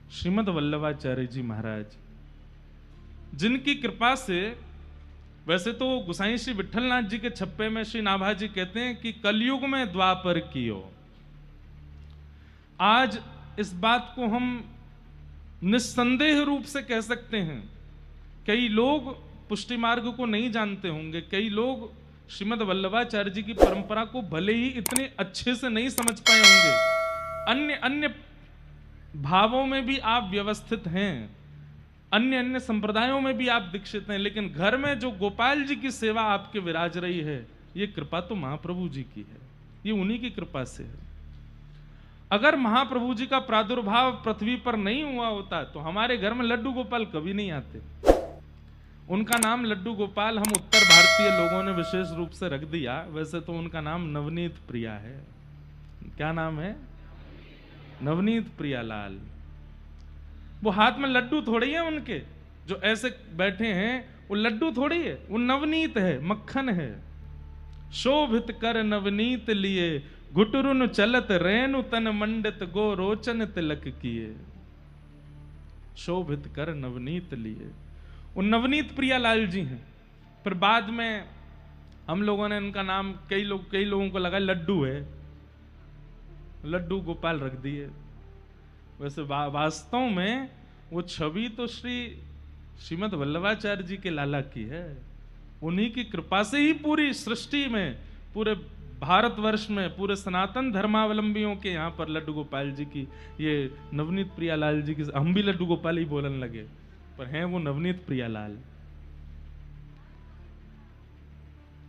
श्रीमद् वल्लभाचार्य जी महाराज, जिनकी कृपा से, वैसे तो गोसाई श्री विठलनाथ जी के छप्पे में श्री नाभाजी कहते हैं कि कलयुग में द्वापर कियो। आज इस बात को हम निस्संदेह रूप से कह सकते हैं। कई लोग पुष्टि मार्ग को नहीं जानते होंगे, कई लोग श्रीमद् वल्लभाचार्य जी की परंपरा को भले ही इतने अच्छे से नहीं समझ पाए होंगे, अन्य अन्य भावों में भी आप व्यवस्थित हैं, अन्य अन्य संप्रदायों में भी आप दीक्षित हैं, लेकिन घर में जो गोपाल जी की सेवा आपके विराज रही है, ये कृपा तो महाप्रभु जी की है, ये उन्हीं की कृपा से है। अगर महाप्रभु जी का प्रादुर्भाव पृथ्वी पर नहीं हुआ होता तो हमारे घर में लड्डू गोपाल कभी नहीं आते। उनका नाम लड्डू गोपाल हम उत्तर भारतीय लोगों ने विशेष रूप से रख दिया, वैसे तो उनका नाम नवनीत प्रिया है। क्या नाम है? नवनीत प्रियालाल। वो हाथ में लड्डू थोड़ी है उनके, जो ऐसे बैठे हैं वो लड्डू थोड़ी है, वो नवनीत है, मक्खन है। शोभित कर नवनीत लिए, घुटरुन चलत रेणु तन मंडित गो रोचन तिलक किए। शोभित कर नवनीत लिए, वो नवनीत प्रियालाल जी हैं। फिर बाद में हम लोगों ने उनका नाम, कई लोगों को लगा लड्डू है, लड्डू गोपाल रख दिए। वैसे वास्तव में वो छवि तो श्रीमद् वल्लभाचार्य जी के लाला की है। उन्हीं की कृपा से ही पूरी सृष्टि में, पूरे भारतवर्ष में, पूरे सनातन धर्मावलंबियों के यहाँ पर लड्डू गोपाल जी की, ये नवनीत प्रियालाल जी की, हम भी लड्डू गोपाल ही बोलने लगे, पर हैं वो नवनीत प्रियालाल।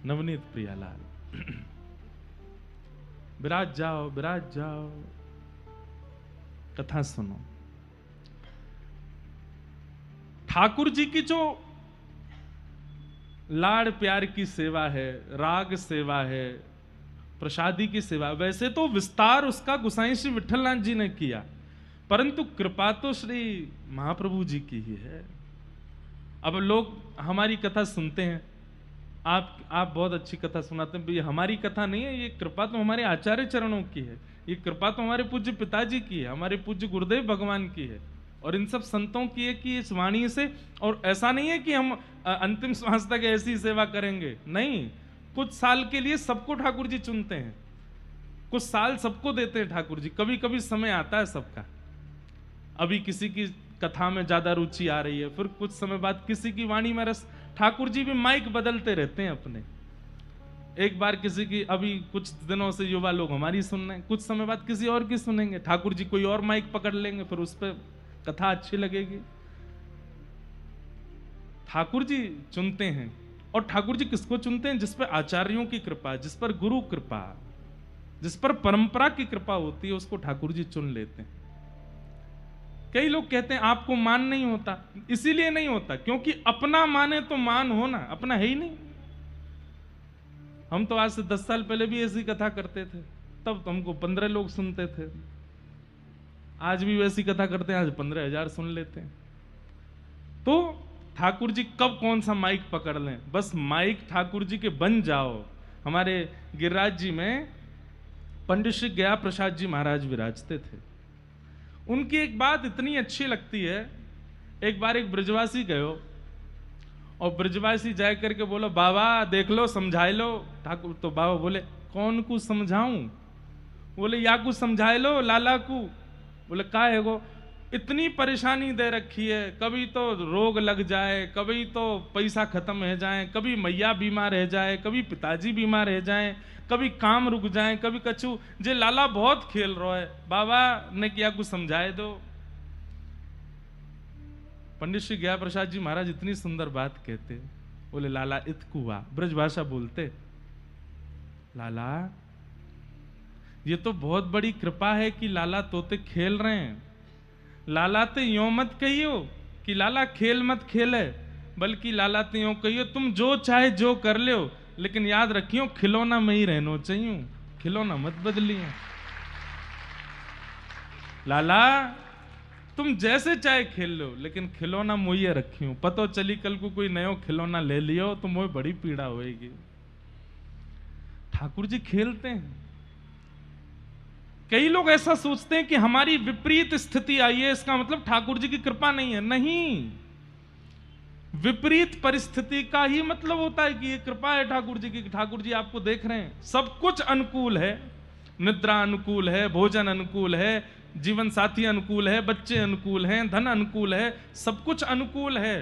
नवनीत प्रियालाल। विराज जाओ, विराज जाओ, कथा सुनो। ठाकुर जी की जो लाड़ प्यार की सेवा है, राग सेवा है, प्रसादी की सेवा, वैसे तो विस्तार उसका गोसाई श्री विठलनाथ जी ने किया, परंतु कृपा तो श्री महाप्रभु जी की ही है। अब लोग हमारी कथा सुनते हैं, आप बहुत अच्छी कथा सुनाते हैं, ये हमारी कथा नहीं है, ये कृपा तो हमारे आचार्य चरणों की है, ये कृपा तो हमारे पूज्य पिताजी की है, हमारे पूज्य गुरुदेव भगवान की है, और इन सब संतों की है कि इस वाणी से। और ऐसा नहीं है कि हम अंतिम श्वास तक ऐसी सेवा करेंगे, नहीं, कुछ साल के लिए सबको ठाकुर जी चुनते हैं, कुछ साल सबको देते हैं ठाकुर जी। कभी कभी समय आता है सबका, अभी किसी की कथा में ज्यादा रुचि आ रही है, फिर कुछ समय बाद किसी की वाणी में रस, ठाकुर जी भी माइक बदलते रहते हैं अपने। एक बार किसी की, अभी कुछ दिनों से युवा लोग हमारी सुन रहे हैं, कुछ समय बाद किसी और की सुनेंगे, ठाकुर जी कोई और माइक पकड़ लेंगे, फिर उस पर कथा अच्छी लगेगी। ठाकुर जी चुनते हैं, और ठाकुर जी किसको चुनते हैं? जिस पर आचार्यों की कृपा, जिस पर गुरु कृपा, जिस पर परंपरा की कृपा होती है, उसको ठाकुर जी चुन लेते हैं। कई लोग कहते हैं आपको मान नहीं होता, इसीलिए नहीं होता क्योंकि अपना माने तो मान हो ना, अपना है ही नहीं। हम तो आज से 10 साल पहले भी ऐसी कथा करते थे, तब तो हमको 15 लोग सुनते थे, आज भी वैसी कथा करते हैं, आज 15,000 सुन लेते हैं। तो ठाकुर जी कब कौन सा माइक पकड़ लें, बस माइक ठाकुर जी के बन जाओ। हमारे गिरिराज जी में पंडित श्री गया प्रसाद जी महाराज विराजते थे। उनकी एक बात इतनी अच्छी लगती है, एक बार एक ब्रजवासी गयो और ब्रजवासी जाए करके बोलो बाबा देख लो समझाए लो ठाकुर। तो बाबा बोले कौन को समझाऊं? बोले या को समझाए लो लाला को। बोले का है वो? इतनी परेशानी दे रखी है, कभी तो रोग लग जाए, कभी तो पैसा खत्म हो जाए, कभी मैया बीमार रह जाए, कभी पिताजी बीमार रह जाए, कभी काम रुक जाए, कभी कछु, जे लाला बहुत खेल रहा है, बाबा ने क्या कुछ समझाए दो। पंडित श्री गया प्रसाद जी महाराज इतनी सुंदर बात कहते, बोले लाला इतकुआ, ब्रजभाषा बोलते, लाला ये तो बहुत बड़ी कृपा है कि लाला तोते खेल रहे हैं। लाला तो यो मत कहियो कि लाला खेल मत खेले, बल्कि लाला तो यो कहियो तुम जो चाहे जो कर लो, लेकिन याद रखियो खिलौना में ही रहना चाहिए, खिलौना मत बदलियो। लाला तुम जैसे चाहे खेल लो, लेकिन खिलौना मुझे रखियो, पतो चली कल को कोई नयो खिलौना ले लियो तो मुझे बड़ी पीड़ा होएगी। ठाकुर जी खेलते हैं, कई लोग ऐसा सोचते हैं कि हमारी विपरीत स्थिति आई है, इसका मतलब ठाकुर जी की कृपा नहीं है। नहीं, विपरीत परिस्थिति का ही मतलब होता है कि ये कृपा है ठाकुर जी की। ठाकुर जी आपको देख रहे हैं, सब कुछ अनुकूल है, निद्रा अनुकूल है, भोजन अनुकूल है, जीवन साथी अनुकूल है, बच्चे अनुकूल हैं, धन अनुकूल है, सब कुछ अनुकूल है।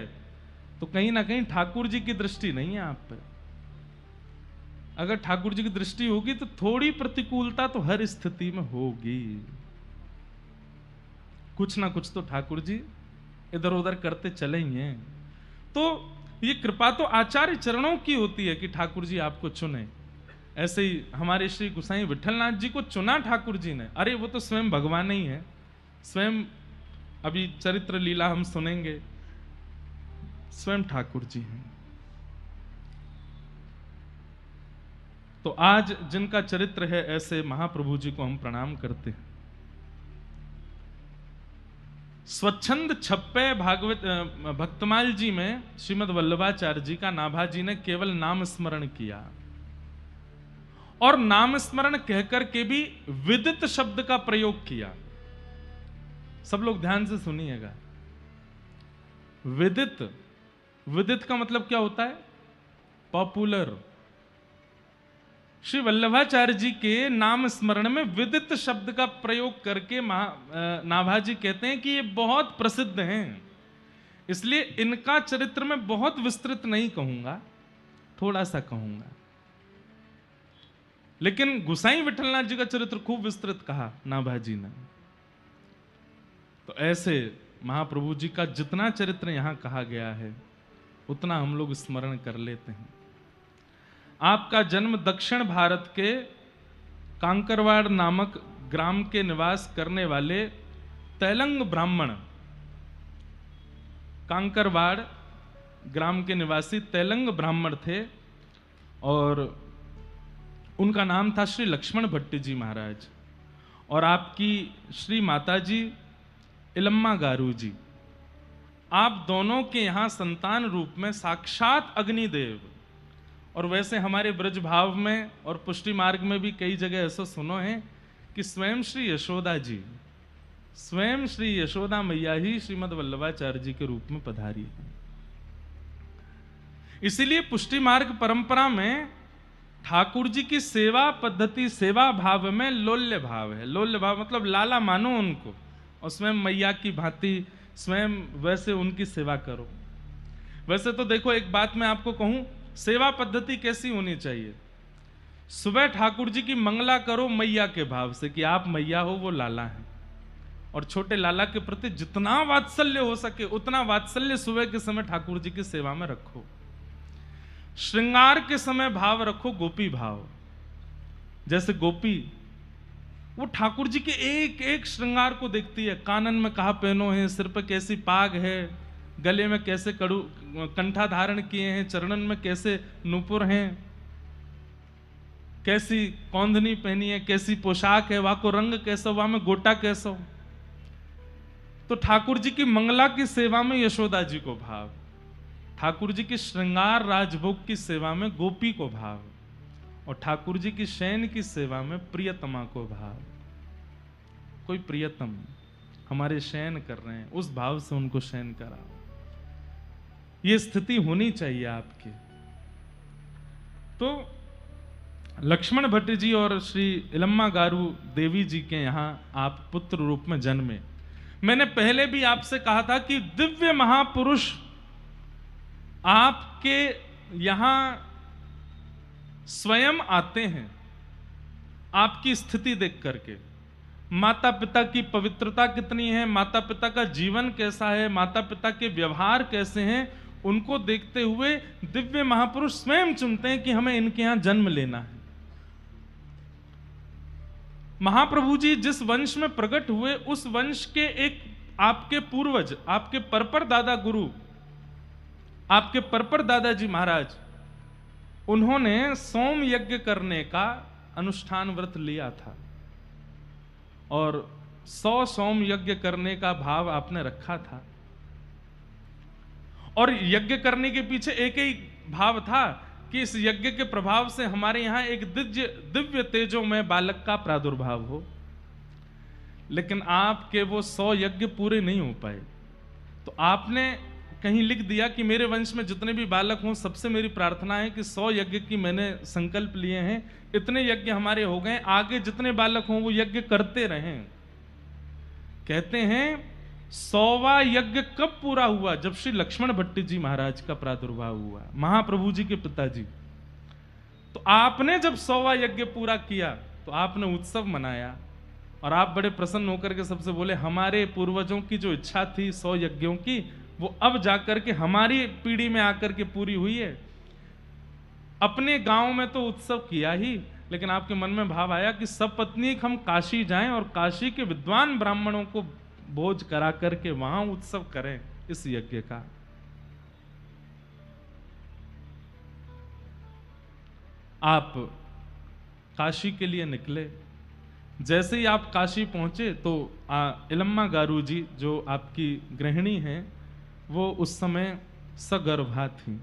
तो कहीं ना कहीं ठाकुर जी की दृष्टि नहीं है आप पे। अगर ठाकुर जी की दृष्टि होगी तो थोड़ी प्रतिकूलता तो हर स्थिति में होगी। कुछ ना कुछ तो ठाकुर जी इधर उधर करते चले ही हैं। तो ये कृपा तो आचार्य चरणों की होती है कि ठाकुर जी आपको चुने। ऐसे ही हमारे श्री गोसाई विठलनाथ जी को चुना ठाकुर जी ने। अरे वो तो स्वयं भगवान ही है, स्वयं अभी चरित्र लीला हम सुनेंगे, स्वयं ठाकुर जी हैं। तो आज जिनका चरित्र है, ऐसे महाप्रभु जी को हम प्रणाम करते हैं। स्वच्छंद छप्पे भागवत भक्तमाल जी में श्रीमद वल्लभाचार्य जी का नाभा जी ने केवल नाम स्मरण किया, और नाम स्मरण कहकर के भी विदित शब्द का प्रयोग किया। सब लोग ध्यान से सुनिएगा। विदित, विदित का मतलब क्या होता है? पॉपुलर। श्री वल्लभाचार्य जी के नाम स्मरण में विदित शब्द का प्रयोग करके नाभा जी कहते हैं कि ये बहुत प्रसिद्ध हैं। इसलिए इनका चरित्र में बहुत विस्तृत नहीं कहूंगा, थोड़ा सा कहूंगा। लेकिन गोसाई विठलनाथ जी का चरित्र खूब विस्तृत कहा नाभा जी ने। तो ऐसे महाप्रभु जी का जितना चरित्र यहां कहा गया है, उतना हम लोग स्मरण कर लेते हैं। आपका जन्म दक्षिण भारत के कांकरवाड़ नामक ग्राम के निवास करने वाले तैलंग ब्राह्मण, कांकरवाड़ ग्राम के निवासी तैलंग ब्राह्मण थे, और उनका नाम था श्री लक्ष्मण भट्टी जी महाराज। और आपकी श्री माता जी इलम्मा गारू जी, आप दोनों के यहां संतान रूप में साक्षात अग्निदेव। और वैसे हमारे ब्रज भाव में और पुष्टि मार्ग में भी कई जगह ऐसा सुनो है कि स्वयं श्री यशोदा जी, स्वयं श्री यशोदा मैया ही श्रीमद वल्लभाचार्य जी के रूप में पधारी है। इसीलिए पुष्टि मार्ग परंपरा में ठाकुर जी की सेवा पद्धति, सेवा भाव में लोल्य भाव है। लोल्य भाव मतलब लाला मानो उनको, और स्वयं मैया की भांति स्वयं वैसे उनकी सेवा करो। वैसे तो देखो, एक बात मैं आपको कहूं, सेवा पद्धति कैसी होनी चाहिए? सुबह ठाकुर जी की मंगला करो मैया के भाव से कि आप मैया हो, वो लाला है, और छोटे लाला के प्रति जितना वात्सल्य हो सके उतना वात्सल्य सुबह के समय ठाकुर जी की सेवा में रखो। श्रृंगार के समय भाव रखो गोपी भाव। जैसे गोपी वो ठाकुर जी के एक एक श्रृंगार को देखती है, कानन में कहा पहनो है, सिर पर कैसी पाग है, गले में कैसे कड़ू कंठा धारण किए हैं, चरणन में कैसे नूपुर हैं, कैसी कौंधनी पहनी है, कैसी पोशाक है, वहां को रंग कैसा, वहां में गोटा कैसा। तो ठाकुर जी की मंगला की सेवा में यशोदा जी को भाव, ठाकुर जी की श्रृंगार राजभोग की सेवा में गोपी को भाव, और ठाकुर जी की शयन की सेवा में प्रियतमा को भाव। कोई प्रियतम हमारे शयन कर रहे हैं, उस भाव से उनको शयन कराओ। ये स्थिति होनी चाहिए आपकी। तो लक्ष्मण भट्ट जी और श्री इलम्मा गारू देवी जी के यहां आप पुत्र रूप में जन्मे। मैंने पहले भी आपसे कहा था कि दिव्य महापुरुष आपके यहां स्वयं आते हैं आपकी स्थिति देख करके। माता पिता की पवित्रता कितनी है, माता पिता का जीवन कैसा है, माता पिता के व्यवहार कैसे हैं, उनको देखते हुए दिव्य महापुरुष स्वयं चुनते हैं कि हमें इनके यहां जन्म लेना है। महाप्रभु जी जिस वंश में प्रकट हुए, उस वंश के एक आपके पूर्वज, आपके परपर दादा गुरु, आपके परपर दादाजी महाराज, उन्होंने सोम यज्ञ करने का अनुष्ठान व्रत लिया था, और 100 सोम यज्ञ करने का भाव आपने रखा था। और यज्ञ करने के पीछे एक ही भाव था कि इस यज्ञ के प्रभाव से हमारे यहां एक दिव्य तेजोमय बालक का प्रादुर्भाव हो। लेकिन आपके वो 100 यज्ञ पूरे नहीं हो पाए। तो आपने कहीं लिख दिया कि मेरे वंश में जितने भी बालक हों, सबसे मेरी प्रार्थना है कि 100 यज्ञ की मैंने संकल्प लिए हैं, इतने यज्ञ हमारे हो गए, आगे जितने बालक हों वो यज्ञ करते रहें। कहते हैं 100वां यज्ञ कब पूरा हुआ? जब श्री लक्ष्मण भट्ट जी महाराज का प्रादुर्भाव हुआ, महाप्रभु जी के पिताजी। तो आपने जब 100वां यज्ञ पूरा किया तो आपने उत्सव मनाया और आप बड़े प्रसन्न होकर के सबसे बोले, हमारे पूर्वजों की जो इच्छा थी 100 यज्ञों की, वो अब जाकर के हमारी पीढ़ी में आकर के पूरी हुई है। अपने गांव में तो उत्सव किया ही, लेकिन आपके मन में भाव आया कि सब पत्नीक हम काशी जाएं और काशी के विद्वान ब्राह्मणों को भोज करा करके वहां उत्सव करें इस यज्ञ का। आप काशी के लिए निकले। जैसे ही आप काशी पहुंचे तो इलम्मा गारू जी जो आपकी गृहिणी हैं, वो उस समय सगर्भा थी।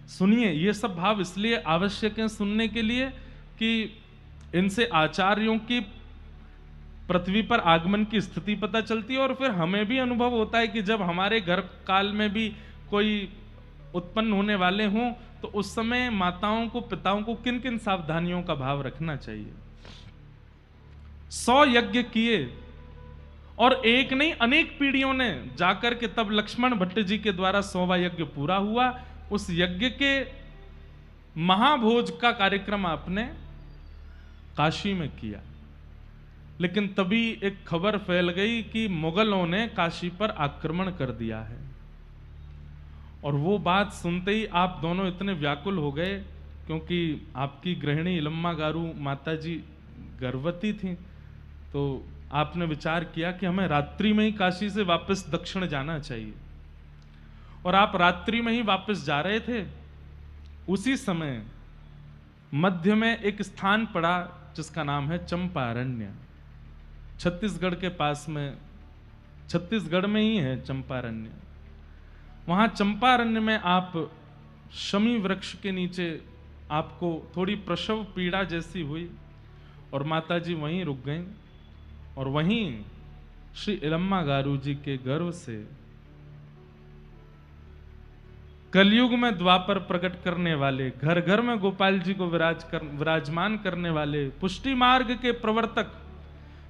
सुनिए, ये सब भाव इसलिए आवश्यक हैं सुनने के लिए कि इनसे आचार्यों की पृथ्वी पर आगमन की स्थिति पता चलती है और फिर हमें भी अनुभव होता है कि जब हमारे घर काल में भी कोई उत्पन्न होने वाले हों तो उस समय माताओं को, पिताओं को किन किन सावधानियों का भाव रखना चाहिए। 100 यज्ञ किए और एक नहीं अनेक पीढ़ियों ने जाकर के तब लक्ष्मण भट्ट जी के द्वारा 100वां यज्ञ पूरा हुआ। उस यज्ञ के महाभोज का कार्यक्रम आपने काशी में किया, लेकिन तभी एक खबर फैल गई कि मुगलों ने काशी पर आक्रमण कर दिया है। और वो बात सुनते ही आप दोनों इतने व्याकुल हो गए, क्योंकि आपकी गृहिणी इलम्मा गारू माता जी गर्भवती थी। तो आपने विचार किया कि हमें रात्रि में ही काशी से वापस दक्षिण जाना चाहिए। और आप रात्रि में ही वापस जा रहे थे। उसी समय मध्य में एक स्थान पड़ा जिसका नाम है चंपारण्य। छत्तीसगढ़ के पास में, छत्तीसगढ़ में ही है चंपारण्य। वहां चंपारण्य में आप शमी वृक्ष के नीचे आपको थोड़ी प्रसव पीड़ा जैसी हुई और माताजी वहीं रुक गईं और वहीं श्री इलम्मा गारू जी के गर्भ से कलयुग में द्वापर प्रकट करने वाले, घर घर में गोपाल जी को विराजमान करने वाले, पुष्टि मार्ग के प्रवर्तक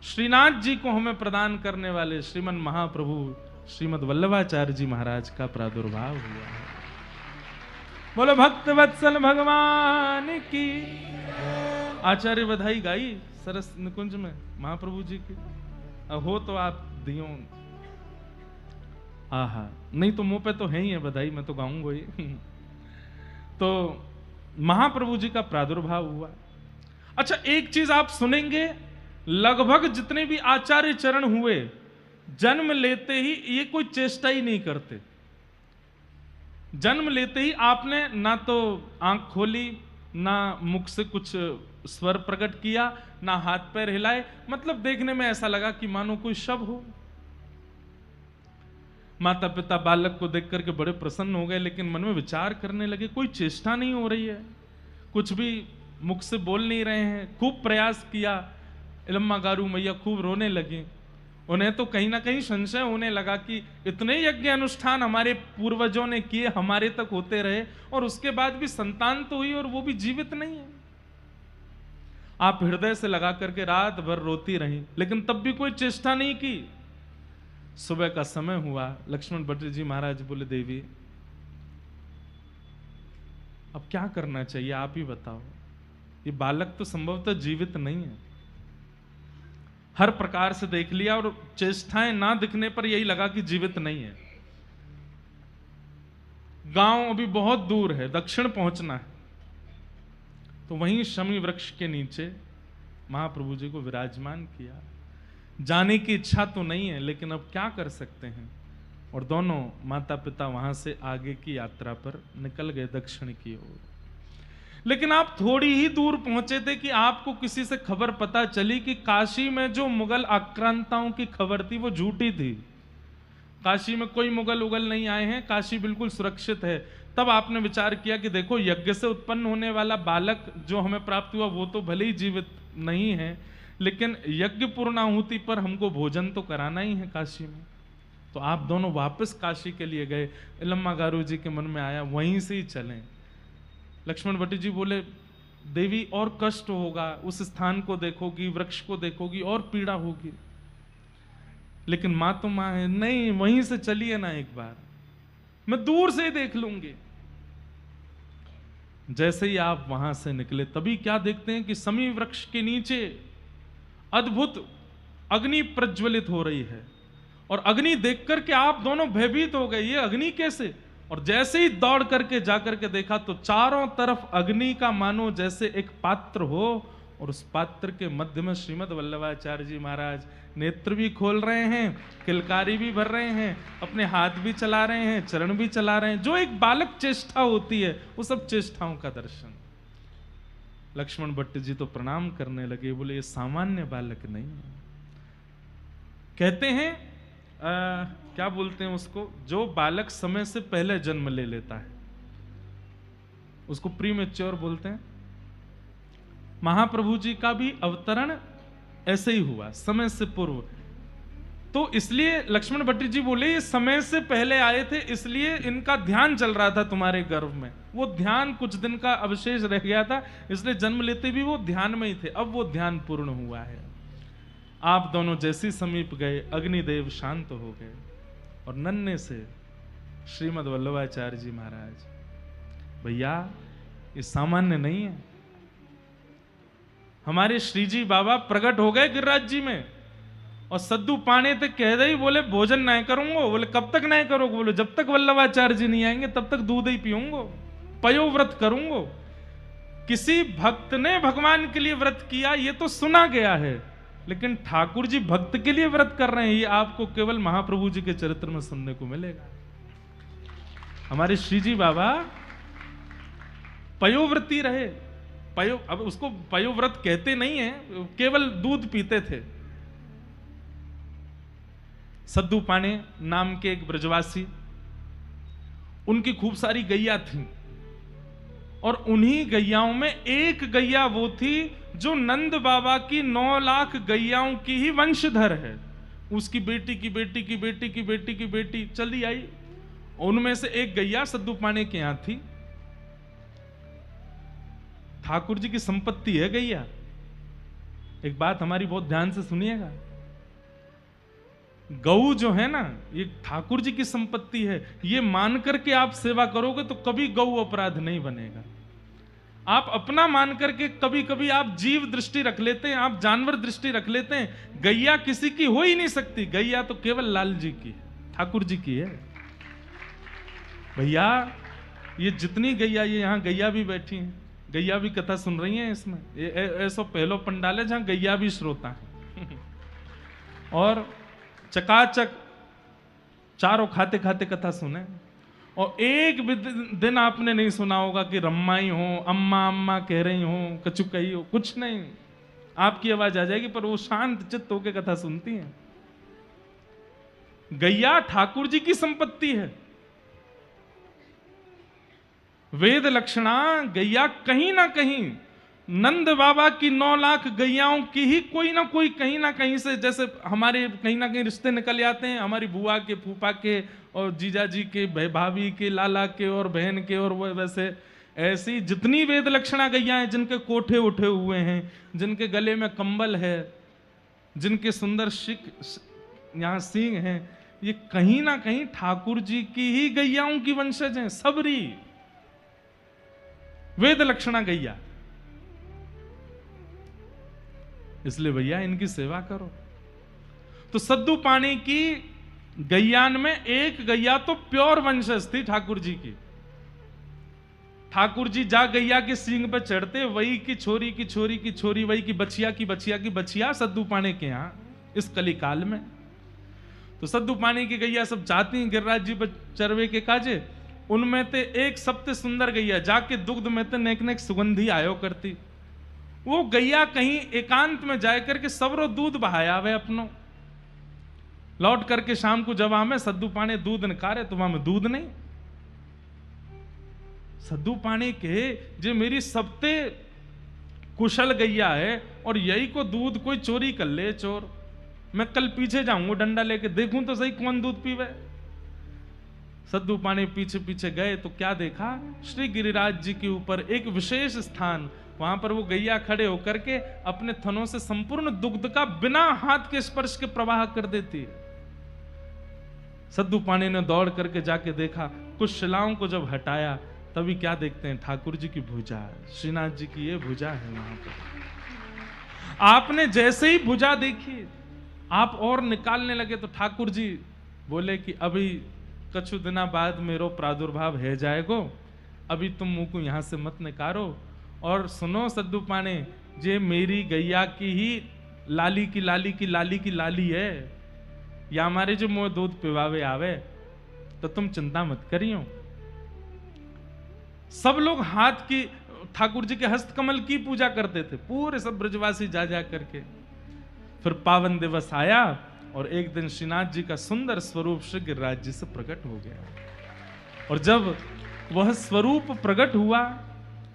श्रीनाथ जी को हमें प्रदान करने वाले श्रीमन महाप्रभु श्रीमद वल्लभाचार्य जी महाराज का प्रादुर्भाव हुआ है। बोलो भक्त वत्सल भगवान की। आचार्य बधाई गाई सरस निकुंज में महाप्रभु जी की। हो तो आप दियो। आहा, नहीं तो मुंह पे तो है ही है बधाई, मैं तो गाऊंगा ही। तो महाप्रभु जी का प्रादुर्भाव हुआ। अच्छा, एक चीज आप सुनेंगे, लगभग जितने भी आचार्य चरण हुए, जन्म लेते ही ये कोई चेष्टा ही नहीं करते। जन्म लेते ही आपने ना तो आंख खोली, ना मुख से कुछ स्वर प्रकट किया, ना हाथ पैर हिलाए। मतलब देखने में ऐसा लगा कि मानो कोई शव हो। माता पिता बालक को देख करके बड़े प्रसन्न हो गए, लेकिन मन में विचार करने लगे कोई चेष्टा नहीं हो रही है, कुछ भी मुख से बोल नहीं रहे हैं। खूब प्रयास किया, इलम्मा गारू मैया खूब रोने लगी। उन्हें तो कहीं ना कहीं संशय होने लगा कि इतने यज्ञ अनुष्ठान हमारे पूर्वजों ने किए, हमारे तक होते रहे, और उसके बाद भी संतान तो हुई और वो भी जीवित नहीं है। आप हृदय से लगा करके रात भर रोती रही, लेकिन तब भी कोई चेष्टा नहीं की। सुबह का समय हुआ, लक्ष्मण भट्ट जी महाराज बोले, देवी अब क्या करना चाहिए, आप ही बताओ। ये बालक तो संभवतः जीवित नहीं है। हर प्रकार से देख लिया और चेष्टाएं ना दिखने पर यही लगा कि जीवित नहीं है। गांव अभी बहुत दूर है, दक्षिण पहुंचना है। तो वहीं शमी वृक्ष के नीचे महाप्रभु जी को विराजमान किया। जाने की इच्छा तो नहीं है, लेकिन अब क्या कर सकते हैं। और दोनों माता पिता वहां से आगे की यात्रा पर निकल गए दक्षिण की ओर। लेकिन आप थोड़ी ही दूर पहुंचे थे कि आपको किसी से खबर पता चली कि काशी में जो मुगल आक्रांताओं की खबर थी वो झूठी थी। काशी में कोई मुगल उगल नहीं आए हैं, काशी बिल्कुल सुरक्षित है। तब आपने विचार किया कि देखो, यज्ञ से उत्पन्न होने वाला बालक जो हमें प्राप्त हुआ वो तो भले ही जीवित नहीं है, लेकिन यज्ञ पूर्णाहुति पर हमको भोजन तो कराना ही है काशी में। तो आप दोनों वापस काशी के लिए गए। इलम्मा गारू जी के मन में आया वहीं से ही चलें। लक्ष्मण भट्ट जी बोले देवी और कष्ट होगा, उस स्थान को देखोगी, वृक्ष को देखोगी और पीड़ा होगी। लेकिन माँ तो माँ है, नहीं वहीं से चलिए ना, एक बार मैं दूर से ही देख लूंगी। जैसे ही आप वहां से निकले तभी क्या देखते हैं कि समी वृक्ष के नीचे अद्भुत अग्नि प्रज्वलित हो रही है। और अग्नि देख करके आप दोनों भयभीत हो गए, ये अग्नि कैसे? और जैसे ही दौड़ करके जाकर के देखा तो चारों तरफ अग्नि का मानो जैसे एक पात्र हो, और उस पात्र के मध्य में श्रीमद् वल्लभाचार्य जी महाराज नेत्र भी खोल रहे हैं, किलकारी भी भर रहे हैं, अपने हाथ भी चला रहे हैं, चरण भी चला रहे हैं। जो एक बालक चेष्टा होती है वो सब चेष्टाओं का दर्शन। लक्ष्मण भट्ट जी तो प्रणाम करने लगे, बोले ये सामान्य बालक नहीं है। कहते हैं क्या बोलते हैं उसको, जो बालक समय से पहले जन्म ले लेता है उसको प्रीमेच्योर बोलते हैं। महाप्रभु जी का भी अवतरण ऐसे ही हुआ, समय से पूर्व। तो इसलिए लक्ष्मण भट्ट जी बोले ये समय से पहले आए थे, इसलिए इनका ध्यान चल रहा था तुम्हारे गर्भ में। वो ध्यान कुछ दिन का अवशेष रह गया था, इसलिए जन्म लेते भी वो ध्यान में ही थे। अब वो ध्यान पूर्ण हुआ है। आप दोनों जैसे समीप गए अग्निदेव शांत हो गए, और नन्हे से श्रीमद् वल्लभाचार्य जी महाराज, भैया ये सामान्य नहीं है। हमारे श्री जी बाबा प्रकट हो गए गिरिराज जी में, और सद्दू पाने तक कह दे, बोले भोजन नहीं करूंगा। बोले कब तक नहीं करोगे? बोले जब तक वल्लभाचार्य जी नहीं आएंगे तब तक दूध ही पीऊंगा, पयो व्रत करूंगा। किसी भक्त ने भगवान के लिए व्रत किया ये तो सुना गया है, लेकिन ठाकुर जी भक्त के लिए व्रत कर रहे हैं ये आपको केवल महाप्रभु जी के चरित्र में सुनने को मिलेगा। हमारे श्री जी बाबा पयोव्रती रहे। पयो, अब उसको पयोव्रत कहते नहीं है, केवल दूध पीते थे। सद्दू पाने नाम के एक ब्रजवासी, उनकी खूब सारी गैया थी, और उन्हीं गैयाओं में एक गैया वो थी जो नंद बाबा की 9 लाख गैयाओं की ही वंशधर है। उसकी बेटी की बेटी की बेटी की बेटी की बेटी चली आई, उनमें से एक गैया सद्दू पाने के यहां थी। ठाकुर जी की संपत्ति है गैया। एक बात हमारी बहुत ध्यान से सुनिएगा, गऊ जो है ना ये ठाकुर जी की संपत्ति है। ये मान करके आप सेवा करोगे तो कभी गऊ अपराध नहीं बनेगा। आप अपना मान करके कभी कभी आप जीव दृष्टि रख लेते हैं, आप जानवर दृष्टि रख लेते हैं। गैया किसी की हो ही नहीं सकती, गैया तो केवल लाल जी की है, ठाकुर जी की है। भैया ये जितनी गैया, ये यहां गैया भी बैठी हैं, गैया भी कथा सुन रही हैं इसमें। ऐसा पहलो पंडाल है जहां गैया भी श्रोता है और चकाचक चारों खाते खाते कथा सुने। और एक भी दिन आपने नहीं सुना होगा कि रम्माई हो, अम्मा अम्मा कह रही हो, कछु कही हो, कुछ नहीं। आपकी आवाज आ जाएगी पर वो शांत चित्त होकर कथा सुनती हैं। गैया ठाकुर जी की संपत्ति है। वेद लक्षणा गैया कहीं ना कहीं नंद बाबा की 9 लाख गैयाओं की ही कोई ना कोई कहीं ना कहीं से, जैसे हमारे कहीं ना कहीं रिश्ते निकल जाते हैं, हमारी बुआ के, फूफा के और जीजा जी के, भाभी के, लाला के और बहन के, और वो वैसे ऐसी जितनी वेद लक्षणा गैया हैं, जिनके कोठे उठे हुए हैं, जिनके गले में कंबल है, जिनके सुंदर यहाँ सींग हैं, ये कहीं ना कहीं ठाकुर जी की ही गैयाओं की वंशज हैं। सबरी वेद लक्षणा गैया। इसलिए भैया इनकी सेवा करो। तो सद्दू पानी की गैयान में एक गैया तो प्योर वंशज थी ठाकुर जी की। ठाकुर जी जा गैया के सींग पे चढ़ते, वही की छोरी की छोरी की छोरी, वही की बछिया की बछिया की बछिया सद्दू पानी के यहां इस कलिकाल में। तो सद्दू पानी की गैया सब चाहती हैं गिरिराज जी पर चरवे के काजे। उनमें ते एक सबसे सुंदर गैया जाके दुग्ध में ते नेक नेक सुगंधी आयो करती। वो गैया कहीं एकांत में जाए करके सबरो दूध बहाया वे अपनो, लौट करके शाम को जब हमें सद्दू पानी दूध निकारे तो वहां में दूध नहीं। सद्दू पानी के जो मेरी सबसे कुशल गैया है और यही को दूध कोई चोरी कर ले चोर, मैं कल पीछे जाऊंगा डंडा लेके, देखूं तो सही कौन दूध पीवे। सद्दू पानी पीछे पीछे गए तो क्या देखा, श्री गिरिराज जी के ऊपर एक विशेष स्थान, वहां पर वो गैया खड़े होकर के अपने थनों से संपूर्ण दुग्ध का बिना हाथ के स्पर्श के प्रवाह कर देती है। सद्दू पानी ने दौड़ करके जाके देखा, कुछ शिलाओं को जब हटाया तभी क्या देखते हैं, ठाकुर जी की भुजा, श्रीनाथ जी की ये भुजा है। वहां पर आपने जैसे ही भुजा देखी आप और निकालने लगे तो ठाकुर जी बोले कि अभी कछु दिना बाद मेरो प्रादुर्भाव है जाएगो, अभी तुम मुंह को यहां से मत निकारो। और सुनो सद्दू पाने, जे मेरी गैया की ही लाली की लाली की लाली की लाली है, या हमारे जो मुंह दूध पिवावे आवे, तो तुम चिंता मत करियो। सब लोग हाथ की ठाकुर जी के हस्तकमल की पूजा करते थे, पूरे सब ब्रजवासी जा जा करके। फिर पावन दिवस आया और एक दिन श्रीनाथ जी का सुंदर स्वरूप श्री गिरिराज जी से प्रकट हो गया। और जब वह स्वरूप प्रकट हुआ,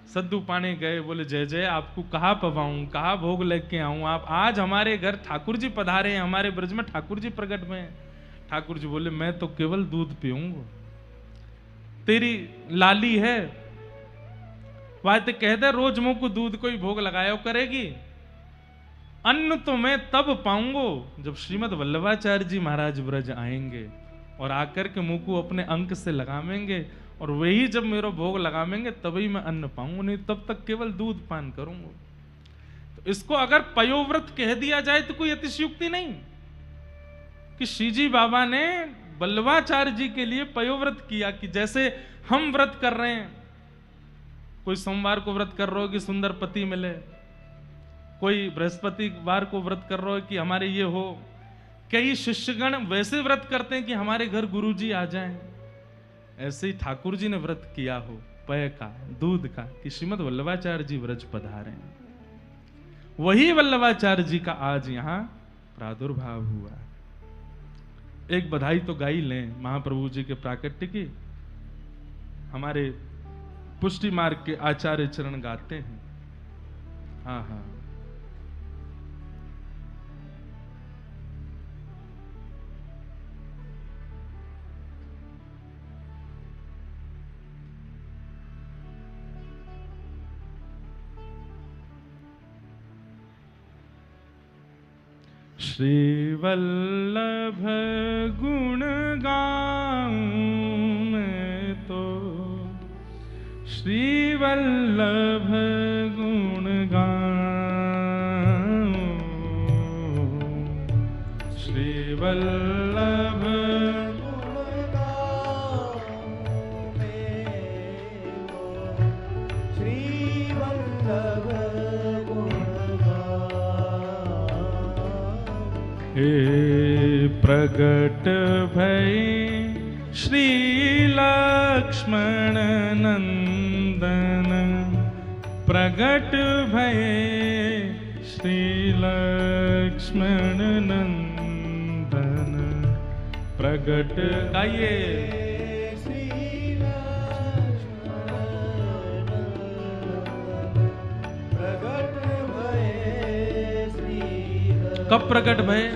सद्दू पाने गए, बोले जय जय, आपको कहाँ पवाऊं, कहाँ भोग लेके आऊं, आप आज हमारे घर ठाकुर जी पधारे हैं, हमारे ब्रज में ठाकुर जी प्रकट में। ठाकुर जी बोले मैं तो केवल दूध पीऊंगा, तेरी लाली है वाह ते कह दे रोज मुंह को दूध कोई भोग लगाया करेगी, अन्न तो मैं तब पाऊंगो जब श्रीमद वल्लभाचार्य जी महाराज ब्रज आएंगे और आकर के मुंह को अपने अंक से लगावेंगे, और वही जब मेरा भोग लगावेंगे तभी मैं अन्न पाऊंगा, नहीं तब तक केवल दूध पान करूंगा। तो इसको अगर पयोव्रत कह दिया जाए तो कोई अतिशयुक्ति नहीं कि श्रीजी बाबा ने वल्लभाचार्य जी के लिए पयोव्रत किया, कि जैसे हम व्रत कर रहे हैं, कोई सोमवार को व्रत कर रहे हो कि सुंदर पति मिले, कोई बृहस्पतिवार को व्रत कर रहे हो कि हमारे ये हो, कई शिष्यगण वैसे व्रत करते हैं कि हमारे घर गुरुजी आ जाएं। ऐसे ही ठाकुर जी ने व्रत किया हो पय का, दूध का, कि श्रीमद वल्लभाचार्य जी व्रज पधारे हैं। वही वल्लभाचार्य जी का आज यहां प्रादुर्भाव हुआ। एक बधाई तो गाई लें महाप्रभु जी के प्राकट्य की। हमारे पुष्टि मार्ग के आचार्य चरण गाते हैं, हाँ हाँ, श्री वल्लभ गुण गाऊं मैं तो, श्री वल्लभ गुण गाऊं, श्री वल्लभ गुण गाऊं मैं तो, श्री वल्लभ गुण गाऊं। हे प्रगट भई श्री लक्ष्मण नंदन, प्रगट भये श्री लक्ष्मण नंदन, प्रगट गाइए श्री लक्ष्मण, प्रगट भये श्री। कब प्रकट भये?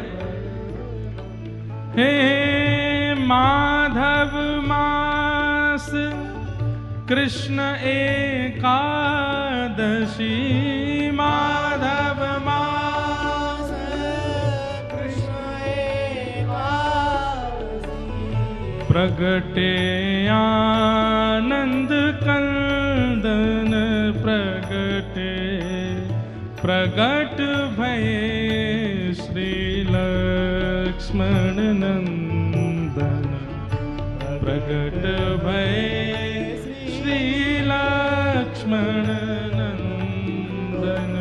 हे माधव मास कृष्ण एकादशी, माधव मास कृष्ण एकादशी, प्रगटे आनंद कंदन, प्रगटे प्रगट भये श्री लक्ष्मण नंदन, प्रगट भये श्री लक्ष्मण नंदन,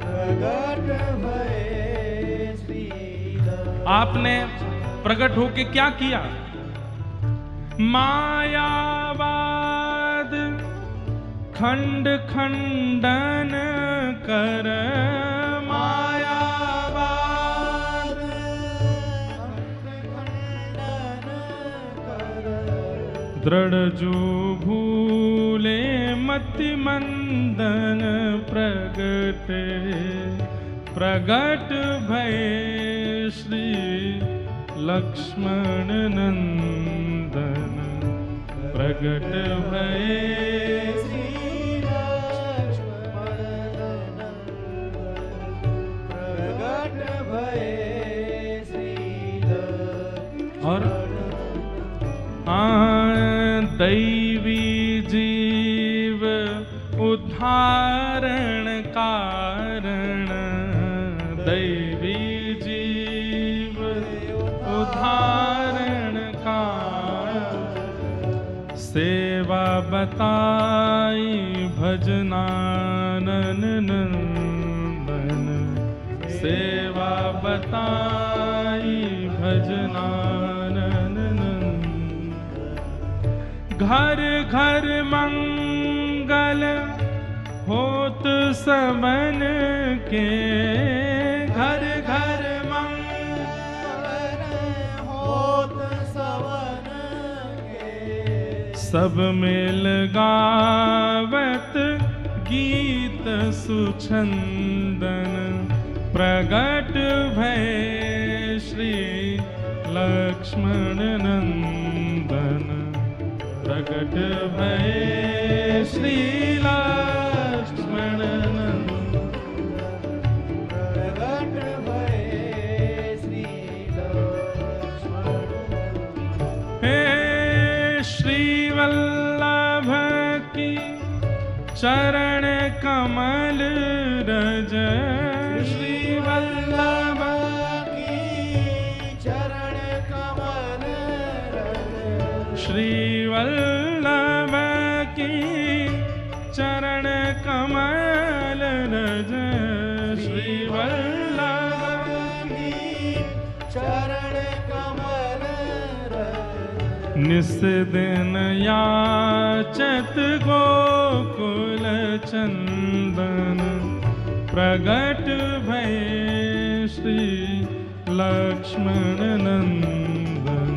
प्रगट भये श्री। आपने प्रकट होके क्या किया? मायावाद खंड खंडन कर, मायावाद खंड खंडन कर, दृढ़ जो भू फूले मति मंदन प्रगटे, प्रगट भय श्री लक्ष्मण नंदन, प्रगट भय श्री लक्ष्मण नंदन, प्रगट भय श्री लक्ष्मण। और दैवी जीव उद्धारण कारण, दैवी जीव उद्धारण कारण, सेवा बताई भजनानन नंदन, सेवा बताई भजनानन नंदन। घर घर मंगल होत सबन के, घर घर मंगल होत सबन के, सब मिल गावत गीत सुछंदन, प्रगट भय श्री लक्ष्मण नंदन, प्रगट भय श्री लक्ष्मण नंदन, प्रगट भय श्री लक्ष्मण। हे श्री वल्लभ की चरण कमल रज, श्री वल्लभ की चरण कमल रज, श्री वल्लभ की चरण कमल रज, श्री वल्लभ की चरण कमल रज, निस दिन याचत गोकुल चंदन, प्रगट भय श्री लक्ष्मण नंदन,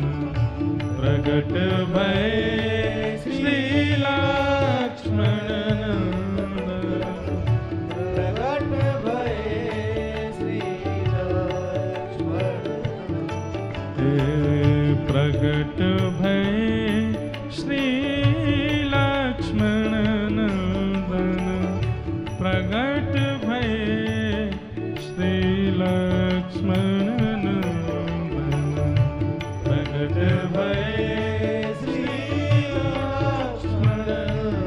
प्रगट भय श्री लक्ष्मण नंदन, प्रगट भय श्री लक्ष्मण। हे प्रगट भय श्री लक्ष्मण नंदन, प्रगट भय श्री लक्ष्मण नंदन, प्रगट भय श्री लक्ष्मण नंदन,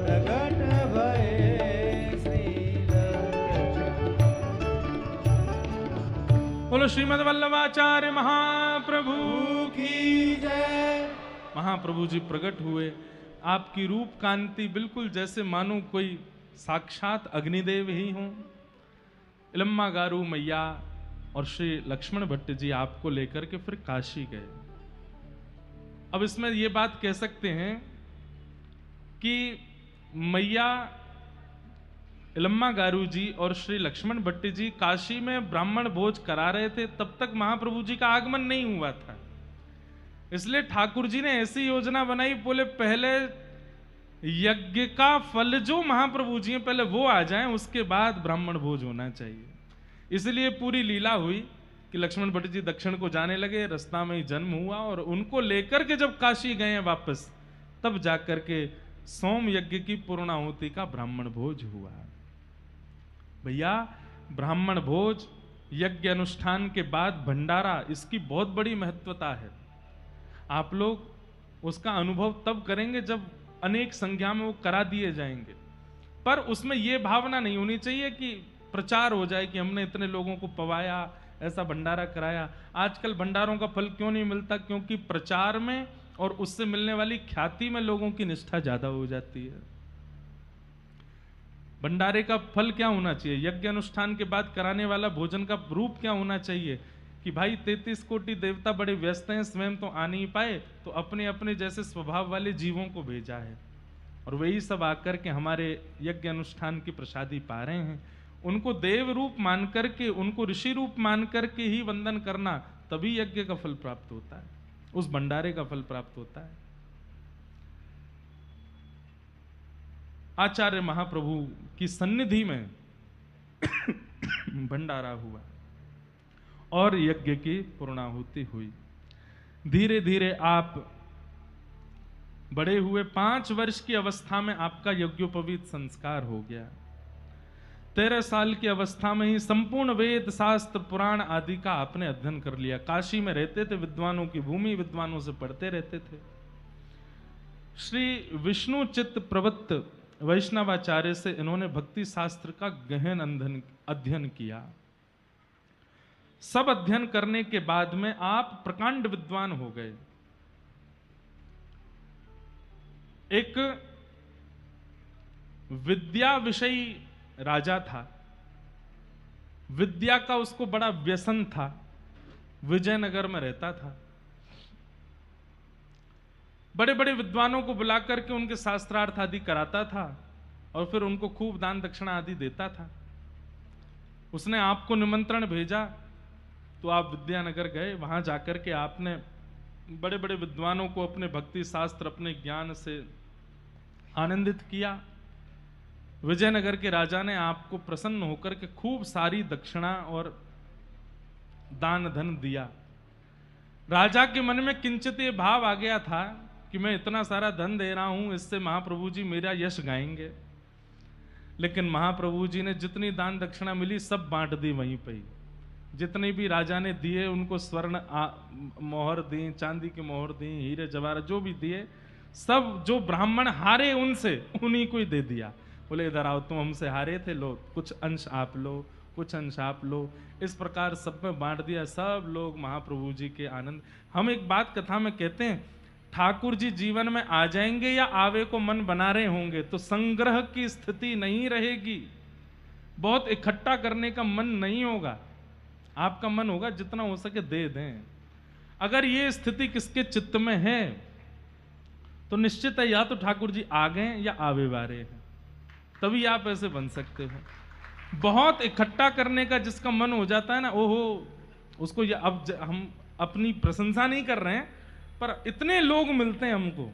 प्रगट भय श्री लक्ष्मण। बोलो श्रीमद् वल्लभाचार्य महाप्रभु की जय। महाप्रभु जी प्रकट हुए, आपकी रूप कांति बिल्कुल जैसे मानो कोई साक्षात अग्निदेव ही हों। इलम्मा गारू मैया और श्री लक्ष्मण भट्ट जी आपको लेकर के फिर काशी गए। अब इसमें ये बात कह सकते हैं कि मैया इलम्मा गारू जी और श्री लक्ष्मण भट्ट जी काशी में ब्राह्मण भोज करा रहे थे, तब तक महाप्रभु जी का आगमन नहीं हुआ था। इसलिए ठाकुर जी ने ऐसी योजना बनाई, बोले पहले यज्ञ का फल जो महाप्रभु जी हैं पहले वो आ जाएं, उसके बाद ब्राह्मण भोज होना चाहिए। इसलिए पूरी लीला हुई कि लक्ष्मण भट्ट जी दक्षिण को जाने लगे, रास्ता में ही जन्म हुआ और उनको लेकर के जब काशी गए वापस, तब जाकर के सोम यज्ञ की पूर्णाहुति का ब्राह्मण भोज हुआ। भैया ब्राह्मण भोज यज्ञ अनुष्ठान के बाद भंडारा, इसकी बहुत बड़ी महत्वता है। आप लोग उसका अनुभव तब करेंगे जब अनेक संख्या में वो करा दिए जाएंगे, पर उसमें यह भावना नहीं होनी चाहिए कि प्रचार हो जाए कि हमने इतने लोगों को पवाया, ऐसा भंडारा कराया। आजकल भंडारों का फल क्यों नहीं मिलता? क्योंकि प्रचार में और उससे मिलने वाली ख्याति में लोगों की निष्ठा ज्यादा हो जाती है। भंडारे का फल क्या होना चाहिए? यज्ञ अनुष्ठान के बाद कराने वाला भोजन का रूप क्या होना चाहिए कि भाई 33 कोटि देवता बड़े व्यस्त हैं, स्वयं तो आ नहीं पाए, तो अपने अपने जैसे स्वभाव वाले जीवों को भेजा है और वही सब आकर के हमारे यज्ञ अनुष्ठान की प्रसादी पा रहे हैं। उनको देव रूप मान करके, उनको ऋषि रूप मान करके ही वंदन करना, तभी यज्ञ का फल प्राप्त होता है, उस भंडारे का फल प्राप्त होता है। आचार्य महाप्रभु की सन्निधि में भंडारा हुआ और यज्ञ की पूर्णाहुति हुई। धीरे धीरे आप बड़े हुए, 5 वर्ष की अवस्था में आपका यज्ञोपवीत संस्कार हो गया। 13 साल की अवस्था में ही संपूर्ण वेद शास्त्र पुराण आदि का आपने अध्ययन कर लिया। काशी में रहते थे, विद्वानों की भूमि, विद्वानों से पढ़ते रहते थे। श्री विष्णु चित्त प्रवृत्त वैष्णवाचार्य से इन्होंने भक्ति शास्त्र का गहन अध्ययन किया। सब अध्ययन करने के बाद में आप प्रकांड विद्वान हो गए। एक विद्या विषयी राजा था, विद्या का उसको बड़ा व्यसन था, विजयनगर में रहता था। बड़े बड़े विद्वानों को बुलाकर के उनके शास्त्रार्थ आदि कराता था और फिर उनको खूब दान दक्षिणा आदि देता था। उसने आपको निमंत्रण भेजा तो आप विद्यानगर गए। वहां जाकर के आपने बड़े बड़े विद्वानों को अपने भक्ति शास्त्र, अपने ज्ञान से आनंदित किया। विजयनगर के राजा ने आपको प्रसन्न होकर के खूब सारी दक्षिणा और दान धन दिया। राजा के मन में किंचित ये भाव आ गया था कि मैं इतना सारा धन दे रहा हूं, इससे महाप्रभु जी मेरा यश गाएंगे। लेकिन महाप्रभु जी ने जितनी दान दक्षिणा मिली सब बांट दी वहीं पे ही। जितने भी राजा ने दिए उनको स्वर्ण मोहर दी, चांदी की मोहर दी, हीरे जवाहरात जो भी दिए सब जो ब्राह्मण हारे उनसे उन्हीं को ही दे दिया। बोले इधर आओ, तुम हमसे हारे थे, लो कुछ अंश आप लो, कुछ अंश आप लो। इस प्रकार सब में बांट दिया। सब लोग महाप्रभु जी के आनंद। हम एक बात कथा में कहते हैं, ठाकुर जी जीवन में आ जाएंगे या आवे को मन बना रहे होंगे तो संग्रह की स्थिति नहीं रहेगी, बहुत इकट्ठा करने का मन नहीं होगा। आपका मन होगा जितना हो सके दे दें। अगर ये स्थिति किसके चित्त में है तो निश्चित है या तो ठाकुर जी आ गए या आवे वारे हैं, तभी आप ऐसे बन सकते हो। बहुत इकट्ठा करने का जिसका मन हो जाता है ना, ओहो उसको ये अब हम अपनी प्रशंसा नहीं कर रहे हैं, पर इतने लोग मिलते हैं हमको,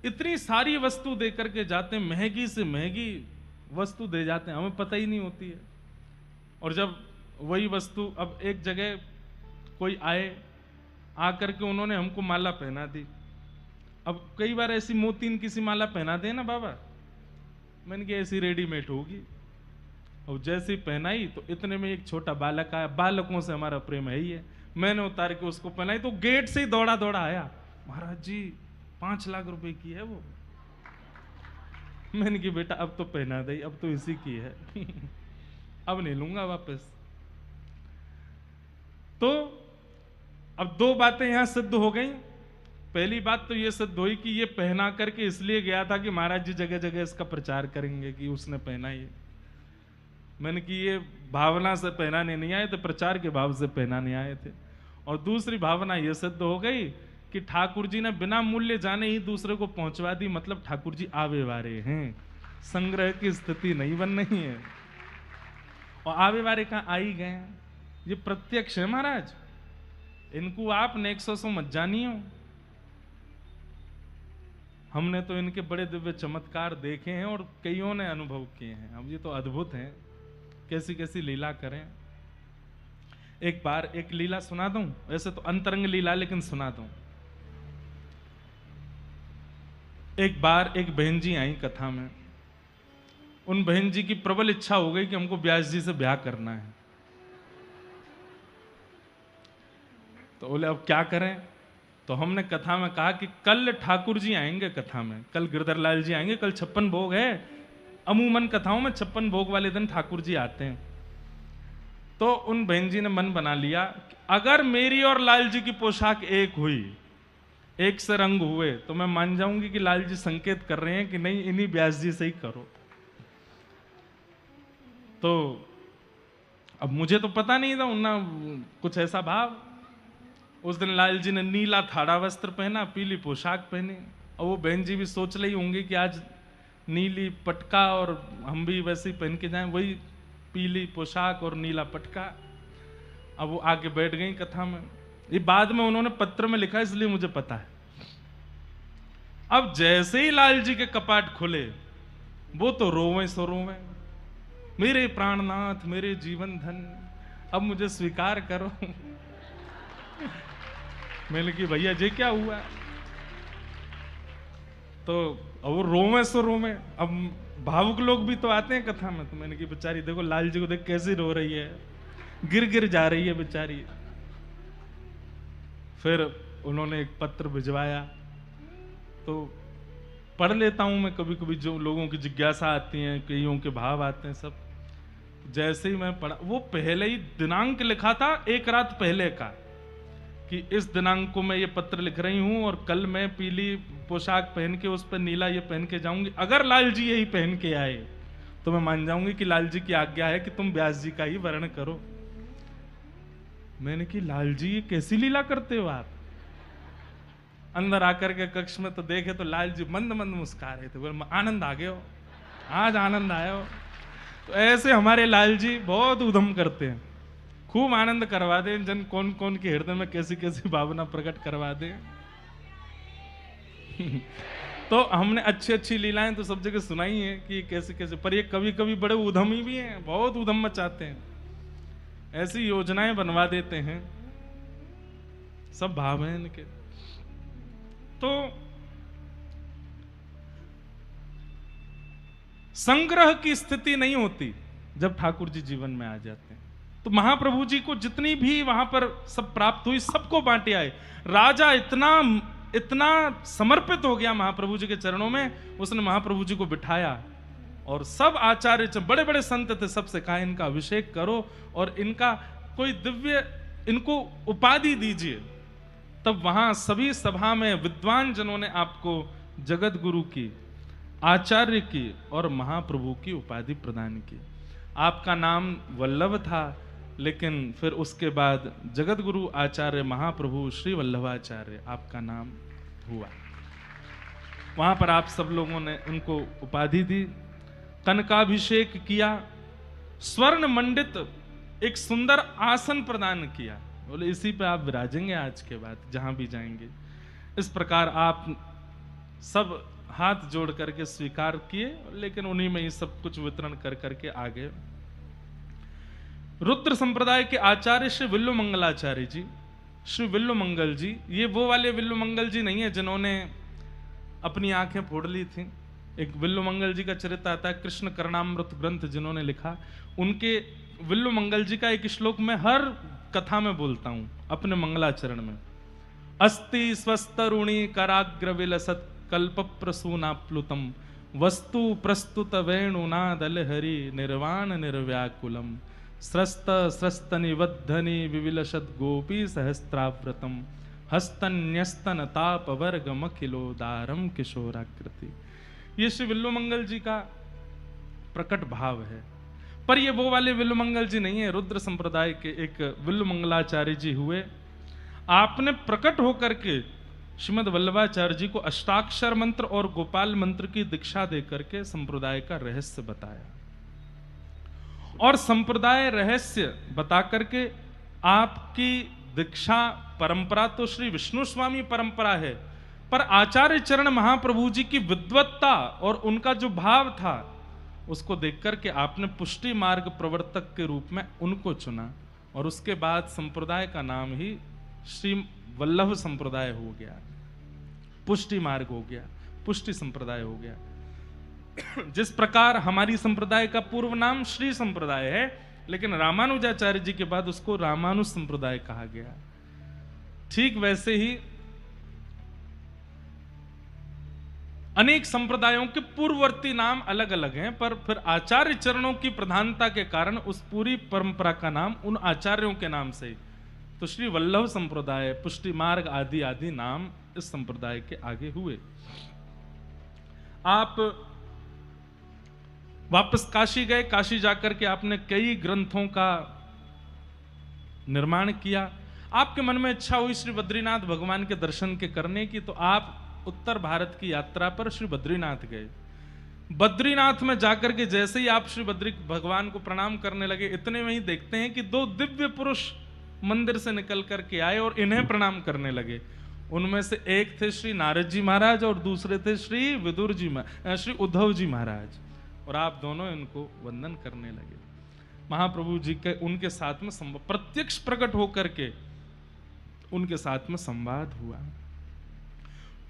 इतनी सारी वस्तु दे करके जाते हैं, महंगी से महंगी वस्तु दे जाते हैं, हमें पता ही नहीं होती है। और जब वही वस्तु, अब एक जगह कोई आए, आकर के उन्होंने हमको माला पहना दी। अब कई बार ऐसी मोतीन किसी माला पहना दे ना बाबा, मैंने कहा ऐसी रेडीमेड होगी। और जैसे पहनाई तो इतने में एक छोटा बालक आया, बालकों से हमारा प्रेम है ही है। मैंने उतार के उसको पहनाई तो गेट से ही दौड़ा दौड़ा आया, महाराज जी 5 लाख रुपए की है वो। मैंने कहा बेटा अब तो पहना दे, अब तो इसी की है अब नहीं लूंगा वापस। तो अब 2 बातें यहां सिद्ध हो गई। पहली बात तो ये सिद्ध हुई कि ये पहना करके इसलिए गया था कि महाराज जी जगह जगह इसका प्रचार करेंगे कि उसने पहना ये। मैंने कि ये भावना से पहनाने नहीं आए थे, प्रचार के भाव से पहनाने आए थे। और दूसरी भावना ये सिद्ध हो गई कि ठाकुर जी ने बिना मूल्य जाने ही दूसरे को पहुंचवा दी, मतलब ठाकुर जी आवे वारे हैं, संग्रह की स्थिति नहीं बन रही है। और आवे वारे कहां आ ही गए, ये प्रत्यक्ष है महाराज, इनको आप नेक्सो सो मत जानियो। हमने तो इनके बड़े दिव्य चमत्कार देखे हैं और कईयों ने अनुभव किए हैं। अब ये तो अद्भुत हैं, कैसी कैसी लीला करें। एक बार एक लीला सुना दूं, वैसे तो अंतरंग लीला लेकिन सुना दूं। एक बार एक बहन जी आई कथा में, उन बहन जी की प्रबल इच्छा हो गई कि हमको व्यास जी से ब्याह करना है। तो बोले अब क्या करें, तो हमने कथा में कहा कि कल ठाकुर जी आएंगे कथा में, कल गिरधर लाल जी आएंगे, कल 56 भोग है। अमूमन कथाओं में 56 भोग वाले दिन ठाकुर जी आते हैं। तो उन बहन जी ने मन बना लिया कि अगर मेरी और लाल जी की पोशाक एक हुई, एक से रंग हुए, तो मैं मान जाऊंगी कि लाल जी संकेत कर रहे हैं कि नहीं इन्हीं व्यास जी से ही करो। तो अब मुझे तो पता नहीं था उन्ना कुछ ऐसा भाव। उस दिन लाल जी ने नीला थाड़ा वस्त्र पहना, पीली पोशाक पहनी, और वो बहन जी भी सोच रही होंगी कि आज नीली पटका और हम भी वैसे ही पहन के जाएं, वही पीली पोशाक और नीला पटका। अब वो आगे बैठ गई कथा में। ये बाद में उन्होंने पत्र में लिखा इसलिए मुझे पता है। अब जैसे ही लाल जी के कपाट खुले, वो तो रोवें सो रोवें, मेरे प्राणनाथ मेरे जीवन धन, अब मुझे स्वीकार करो। मैंने कि भैया जी क्या हुआ? तो अब वो रोवें सो रोवें। अब भावुक लोग भी तो आते हैं कथा में, तो मैंने कि बेचारी देखो लाल जी को देख कैसी रो रही है, गिर गिर जा रही है बेचारी। फिर उन्होंने एक पत्र भिजवाया, तो पढ़ लेता हूं मैं कभी कभी, जो लोगों की जिज्ञासा आती है, कईयों के भाव आते हैं सब। जैसे ही मैं पढ़ा, वो पहले ही दिनांक लिखा था एक रात पहले का, कि इस दिनांक को मैं ये पत्र लिख रही हूं और कल मैं पीली पोशाक पहन के उस पर नीला ये पहन के जाऊंगी। अगर लाल जी यही पहन के आए तो मैं मान जाऊंगी कि लाल जी की आज्ञा है कि तुम व्यास जी का ही वर्ण करो। मैंने कि लाल जी ये कैसी लीला करते हो आप? अंदर आकर के कक्ष में तो देखे तो लाल जी मंद मंद मुस्कुरा रहे थे, बोले आनंद आ गए हो, आज आनंद आया हो। तो ऐसे हमारे लाल जी बहुत उधम करते हैं, खूब आनंद करवा दें, जन कौन कौन के हृदय में कैसी कैसी भावना प्रकट करवा दें। तो हमने अच्छी अच्छी लीलाएं तो सब जगह सुनाई है कि कैसे कैसे, पर ये कभी कभी बड़े उधमी भी हैं, बहुत उधम मचाते हैं, ऐसी योजनाएं बनवा देते हैं, सब भाव हैं इनके। तो संग्रह की स्थिति नहीं होती जब ठाकुर जी जीवन में आ जाते हैं। तो महाप्रभु जी को जितनी भी वहां पर सब प्राप्त हुई सबको बांटे आए। राजा इतना समर्पित हो गया महाप्रभु जी के चरणों में, उसने महाप्रभु जी को बिठाया और सब आचार्य बड़े बड़े संत थे, सबसे कहा इनका अभिषेक करो और इनका कोई दिव्य इनको उपाधि दीजिए। तब वहां सभी सभा में विद्वान जनों ने आपको जगत गुरु की, आचार्य की और महाप्रभु की उपाधि प्रदान की। आपका नाम वल्लभ था, लेकिन फिर उसके बाद जगत गुरु आचार्य महाप्रभु श्री वल्लभाचार्य आपका नाम हुआ। वहां पर आप सब लोगों ने उनको उपाधि दी, कनकाभिषेक किया, स्वर्ण मंडित एक सुंदर आसन प्रदान किया, बोले इसी पे आप विराजेंगे आज के बाद जहां भी जाएंगे। इस प्रकार आप सब हाथ जोड़ करके स्वीकार किए, लेकिन उन्हीं में ही सब कुछ वितरण कर करके आ गए। रुद्र संप्रदाय के आचार्य श्री विल्लु मंगलाचार्य जी, श्री विल्लु मंगल जी, ये वो वाले विल्लु मंगल जी नहीं है जिन्होंने अपनी आंखें फोड़ ली थी। एक विल्लु मंगल जी का चरित्र आता है, कृष्ण करणामृत ग्रंथ जिन्होंने लिखा, उनके विल्लु मंगल जी का एक श्लोक मैं हर कथा में बोलता हूं अपने मंगलाचरण में। अस्ति स्वस्तरुणी कराग्र विलसत कल्प प्रसूनाप्लुतम वस्तु प्रस्तुत वेणुना दलहरि निर्वाण निर्व्याकुलम स्रस्त स्रस्त निबद्धनि विविलसत गोपी सहस्त्राव्रतम हस्तन्यस्तन ताप वर्गम किलोदारम किशोराकृति। ये श्री विल्लु मंगल जी का प्रकट भाव है। पर ये वो वाले विल्लु मंगल जी नहीं है, रुद्र संप्रदाय के एक विल्लु मंगलाचार्य जी हुए। आपने प्रकट होकर के श्रीमद वल्लभाचार्य जी को अष्टाक्षर मंत्र और गोपाल मंत्र की दीक्षा देकर के संप्रदाय का रहस्य बताया, और संप्रदाय रहस्य बता करके आपकी दीक्षा परंपरा तो श्री विष्णु स्वामी परंपरा है, पर आचार्य चरण महाप्रभु जी की विद्वत्ता और उनका जो भाव था उसको देख करके आपने पुष्टि मार्ग प्रवर्तक के रूप में उनको चुना, और उसके बाद संप्रदाय का नाम ही श्री वल्लभ संप्रदाय हो गया, पुष्टि मार्ग हो गया, पुष्टि संप्रदाय हो गया। जिस प्रकार हमारी संप्रदाय का पूर्व नाम श्री संप्रदाय है, लेकिन रामानुजाचार्य जी के बाद उसको रामानुज संप्रदाय कहा गया, ठीक वैसे ही अनेक संप्रदायों के पूर्ववर्ती नाम अलग अलग हैं, पर फिर आचार्य चरणों की प्रधानता के कारण उस पूरी परंपरा का नाम उन आचार्यों के नाम से, तो श्री वल्लभ संप्रदाय, पुष्टि मार्ग आदि आदि नाम इस संप्रदाय के आगे हुए। आप वापस काशी गए, काशी जाकर के आपने कई ग्रंथों का निर्माण किया। आपके मन में इच्छा हुई श्री बद्रीनाथ भगवान के दर्शन के करने की, तो आप उत्तर भारत की यात्रा पर श्री बद्रीनाथ गए। बद्रीनाथ में जाकर के जैसे ही आप श्री बद्री भगवान को प्रणाम करने लगे, इतने में ही देखते हैं कि दो दिव्य पुरुष मंदिर से निकल करके आए और इन्हें प्रणाम करने लगे। उनमें से एक थे श्री नारद जी महाराज और दूसरे थे श्री विदुर जी श्री उद्धव जी महाराज। और आप दोनों इनको वंदन करने लगे। महाप्रभु जी के उनके साथ में प्रत्यक्ष प्रकट होकर के उनके साथ में संवाद हुआ।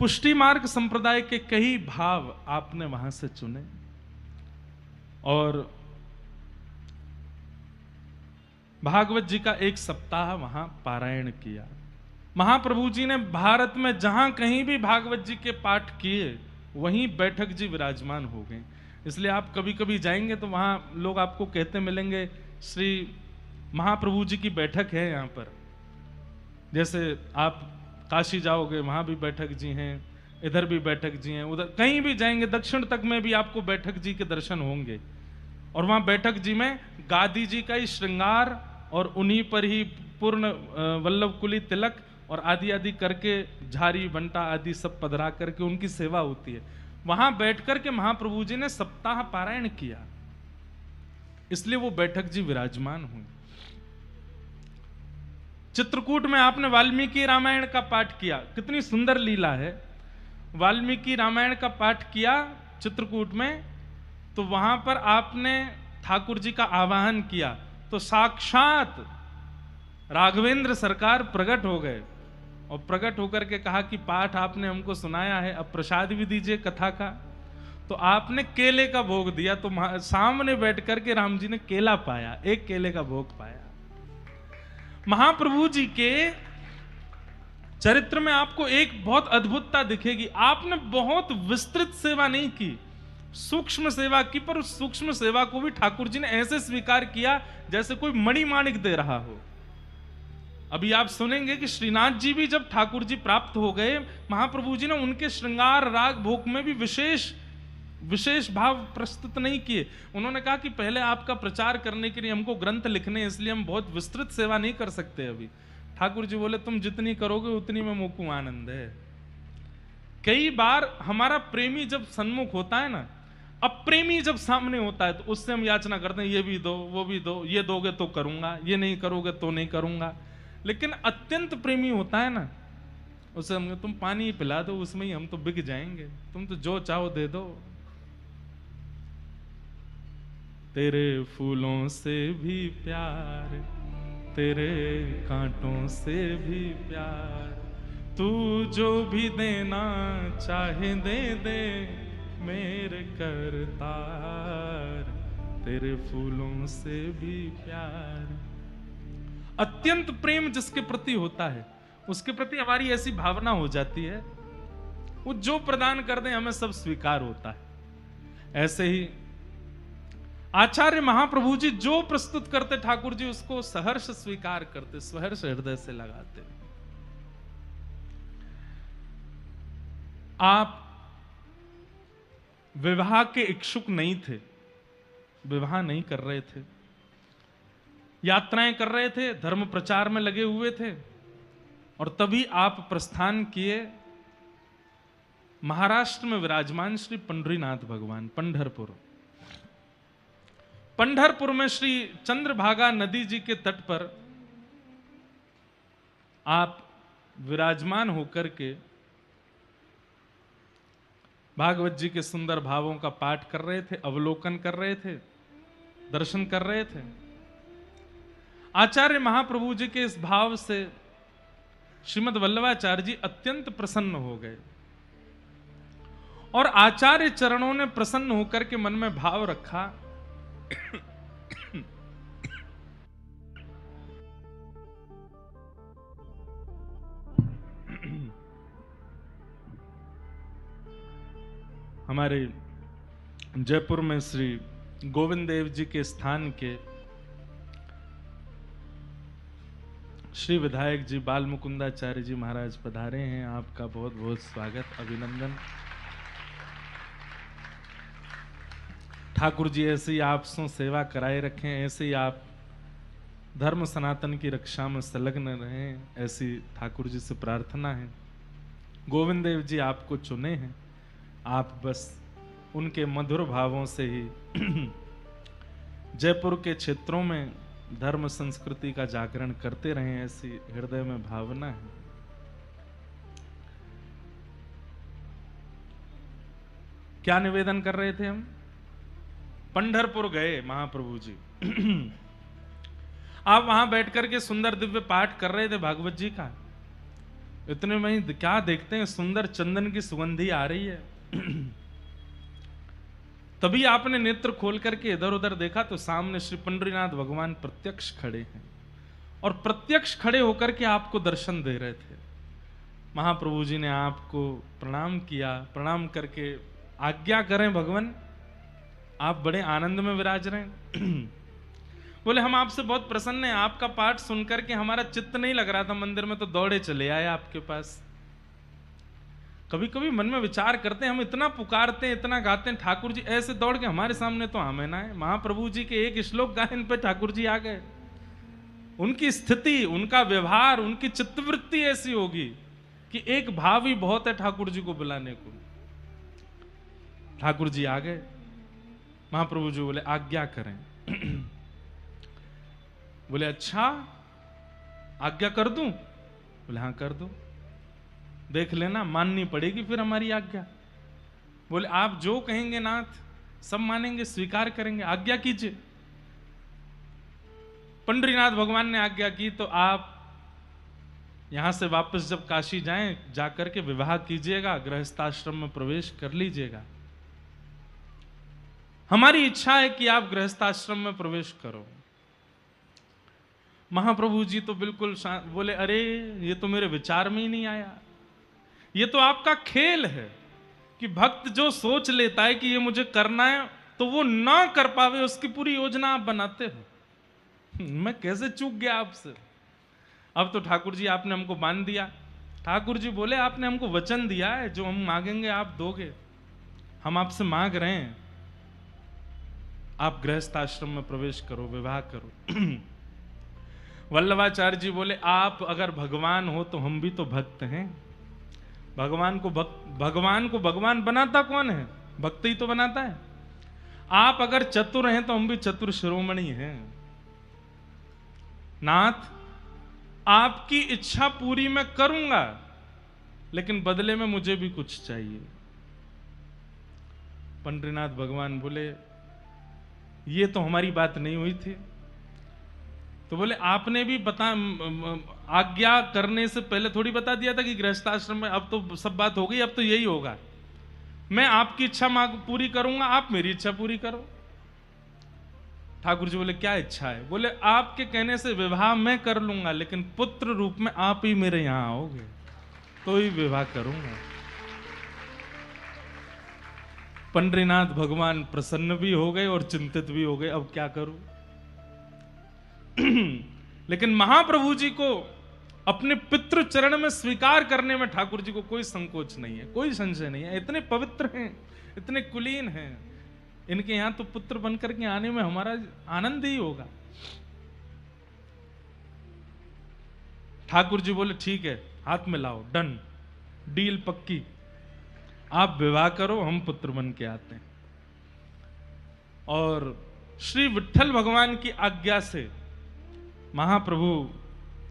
पुष्टि मार्ग संप्रदाय के कई भाव आपने वहां से चुने और भागवत जी का एक सप्ताह वहां पारायण किया। महाप्रभु जी ने भारत में जहां कहीं भी भागवत जी के पाठ किए वहीं बैठक जी विराजमान हो गए। इसलिए आप कभी कभी जाएंगे तो वहां लोग आपको कहते मिलेंगे श्री महाप्रभु जी की बैठक है यहाँ पर। जैसे आप काशी जाओगे वहां भी बैठक जी हैं, इधर भी बैठक जी हैं, उधर कहीं भी जाएंगे दक्षिण तक में भी आपको बैठक जी के दर्शन होंगे। और वहां बैठक जी में गादी जी का ही श्रृंगार और उन्हीं पर ही पूर्ण वल्लभ कुली तिलक और आदि आदि करके झारी बंटा आदि सब पधरा करके उनकी सेवा होती है। वहां बैठ करके महाप्रभु जी ने सप्ताह पारायण किया, इसलिए वो बैठक जी विराजमान हुई। चित्रकूट में आपने वाल्मीकि रामायण का पाठ किया, कितनी सुंदर लीला है। वाल्मीकि रामायण का पाठ किया चित्रकूट में, तो वहां पर आपने ठाकुर जी का आवाहन किया तो साक्षात राघवेंद्र सरकार प्रकट हो गए और प्रकट होकर के कहा कि पाठ आपने हमको सुनाया है, अब प्रसाद भी दीजिए कथा का। तो आपने केले का भोग दिया, तो सामने बैठ करके राम जी ने केला पाया, एक केले का भोग पाया। महाप्रभु जी के चरित्र में आपको एक बहुत अद्भुतता दिखेगी। आपने बहुत विस्तृत सेवा नहीं की, सूक्ष्म सेवा की, पर उस सूक्ष्म सेवा को भी ठाकुर जी ने ऐसे स्वीकार किया जैसे कोई मणिमाणिक दे रहा हो। अभी आप सुनेंगे कि श्रीनाथ जी भी जब ठाकुर जी प्राप्त हो गए, महाप्रभु जी ने उनके श्रृंगार राग भोग में भी विशेष भाव प्रस्तुत नहीं किए। उन्होंने कहा कि पहले आपका प्रचार करने के लिए हमको ग्रंथ लिखने, इसलिए हम बहुत विस्तृत सेवा नहीं कर सकते अभी। ठाकुर जी बोले तुम जितनी करोगे उतनी में मोकू आनंद है। कई बार हमारा प्रेमी जब सन्मुख होता है ना, अप्रेमी जब सामने होता है तो उससे हम याचना करते हैं ये भी दो वो भी दो, ये दोगे तो करूंगा, ये नहीं करोगे तो नहीं करूंगा। लेकिन अत्यंत प्रेमी होता है ना, उसे हम तुम पानी पिला दो, उसमें ही हम तो बिक जाएंगे, तुम तो जो चाहो दे दो। तेरे फूलों से भी प्यार, तेरे कांटों से भी प्यार, तू जो भी देना चाहे दे दे मेरे करतार, तेरे फूलों से भी प्यार। अत्यंत प्रेम जिसके प्रति होता है उसके प्रति हमारी ऐसी भावना हो जाती है, वो जो प्रदान कर दे हमें सब स्वीकार होता है। ऐसे ही आचार्य महाप्रभु जी जो प्रस्तुत करते ठाकुर जी उसको सहर्ष स्वीकार करते, सहर्ष हृदय से लगाते। आप विवाह के इच्छुक नहीं थे, विवाह नहीं कर रहे थे, यात्राएं कर रहे थे, धर्म प्रचार में लगे हुए थे, और तभी आप प्रस्थान किए महाराष्ट्र में विराजमान श्री पंढरीनाथ भगवान। पंढरपुर में श्री चंद्रभागा नदी जी के तट पर आप विराजमान होकर के भागवत जी के सुंदर भावों का पाठ कर रहे थे, अवलोकन कर रहे थे, दर्शन कर रहे थे। आचार्य महाप्रभु जी के इस भाव से श्रीमद् वल्लभाचार्य जी अत्यंत प्रसन्न हो गए और आचार्य चरणों ने प्रसन्न होकर के मन में भाव रखा हमारे जयपुर में श्री गोविंद देव जी के स्थान के श्री विधायक जी बाल मुकुंदाचार्य जी महाराज पधारे हैं। आपका बहुत बहुत स्वागत, अभिनंदन। ठाकुर जी ऐसे ही आप सो सेवा कराए रखें, ऐसे ही आप धर्म सनातन की रक्षा में संलग्न रहें, ऐसी ठाकुर जी से प्रार्थना है। गोविंद देव जी आपको चुने हैं, आप बस उनके मधुर भावों से ही जयपुर के क्षेत्रों में धर्म संस्कृति का जागरण करते रहें, ऐसी हृदय में भावना है। क्या निवेदन कर रहे थे हम? पंढरपुर गए महाप्रभु जी। आप वहां बैठ करके सुंदर दिव्य पाठ कर रहे थे भागवत जी का। इतने में ही क्या देखते हैं, सुंदर चंदन की सुगंधी आ रही है। तभी आपने नेत्र खोल करके इधर उधर देखा तो सामने श्री पंडरीनाथ भगवान प्रत्यक्ष खड़े हैं और प्रत्यक्ष खड़े होकर के आपको दर्शन दे रहे थे। महाप्रभु जी ने आपको प्रणाम किया, प्रणाम करके आज्ञा करें भगवान, आप बड़े आनंद में विराज रहे हैं। बोले हम आपसे बहुत प्रसन्न हैं, आपका पाठ सुनकर के हमारा चित्त नहीं लग रहा था मंदिर में, तो दौड़े चले आए आपके पास। कभी कभी मन में विचार करते हैं, हम इतना पुकारते हैं, इतना गाते हैं, ठाकुर जी ऐसे दौड़ के हमारे सामने तो हमें ना है। महाप्रभु जी के एक श्लोक गायन पे ठाकुर जी आ गए। उनकी स्थिति, उनका व्यवहार, उनकी चित्तवृत्ति ऐसी होगी कि एक भाव ही बहुत है ठाकुर जी को बुलाने को। ठाकुर जी आ गए। महाप्रभु जी बोले आज्ञा करें। बोले अच्छा आज्ञा कर दूं? बोले हाँ कर दो, देख लेना माननी पड़ेगी फिर हमारी आज्ञा। बोले आप जो कहेंगे नाथ सब मानेंगे, स्वीकार करेंगे, आज्ञा कीजिए। पंडरीनाथ भगवान ने आज्ञा की तो आप यहां से वापस जब काशी जाएं, जाकर के विवाह कीजिएगा, गृहस्थाश्रम में प्रवेश कर लीजिएगा। हमारी इच्छा है कि आप गृहस्थाश्रम में प्रवेश करो। महाप्रभु जी तो बिल्कुल बोले अरे ये तो मेरे विचार में ही नहीं आया। ये तो आपका खेल है कि भक्त जो सोच लेता है कि ये मुझे करना है तो वो ना कर पावे, उसकी पूरी योजना आप बनाते हो। मैं कैसे चूक गया आपसे। अब तो ठाकुर जी आपने हमको बांध दिया। ठाकुर जी बोले आपने हमको वचन दिया है, जो हम मांगेंगे आप दोगे। हम आपसे मांग रहे हैं आप गृहस्थ आश्रम में प्रवेश करो, विवाह करो। वल्लभाचार्य जी बोले आप अगर भगवान हो तो हम भी तो भक्त हैं। भगवान को भगवान बनाता कौन है? भक्त ही तो बनाता है। आप अगर चतुर हैं तो हम भी चतुर शिरोमणि हैं। नाथ आपकी इच्छा पूरी मैं करूंगा, लेकिन बदले में मुझे भी कुछ चाहिए। पंडरीनाथ भगवान बोले ये तो हमारी बात नहीं हुई थी। तो बोले आपने भी आज्ञा करने से पहले थोड़ी बता दिया था कि गृहस्थाश्रम में, अब तो सब बात हो गई, अब तो यही होगा। मैं आपकी इच्छा पूरी करूंगा, आप मेरी इच्छा पूरी करो। ठाकुर जी बोले क्या इच्छा है? बोले आपके कहने से विवाह मैं कर लूंगा, लेकिन पुत्र रूप में आप ही मेरे यहां आओगे तो ही विवाह करूंगा। पंडरीनाथ भगवान प्रसन्न भी हो गए और चिंतित भी हो गए, अब क्या करूं। लेकिन महाप्रभु जी को अपने पितृ चरण में स्वीकार करने में ठाकुर जी को कोई संकोच नहीं है, कोई संशय नहीं है। इतने पवित्र हैं, इतने कुलीन हैं, इनके यहां तो पुत्र बनकर के आने में हमारा आनंद ही होगा। ठाकुर जी बोले ठीक है, हाथ में लाओ, डन, डील पक्की, आप विवाह करो, हम पुत्र बन के आते हैं। और श्री विट्ठल भगवान की आज्ञा से महाप्रभु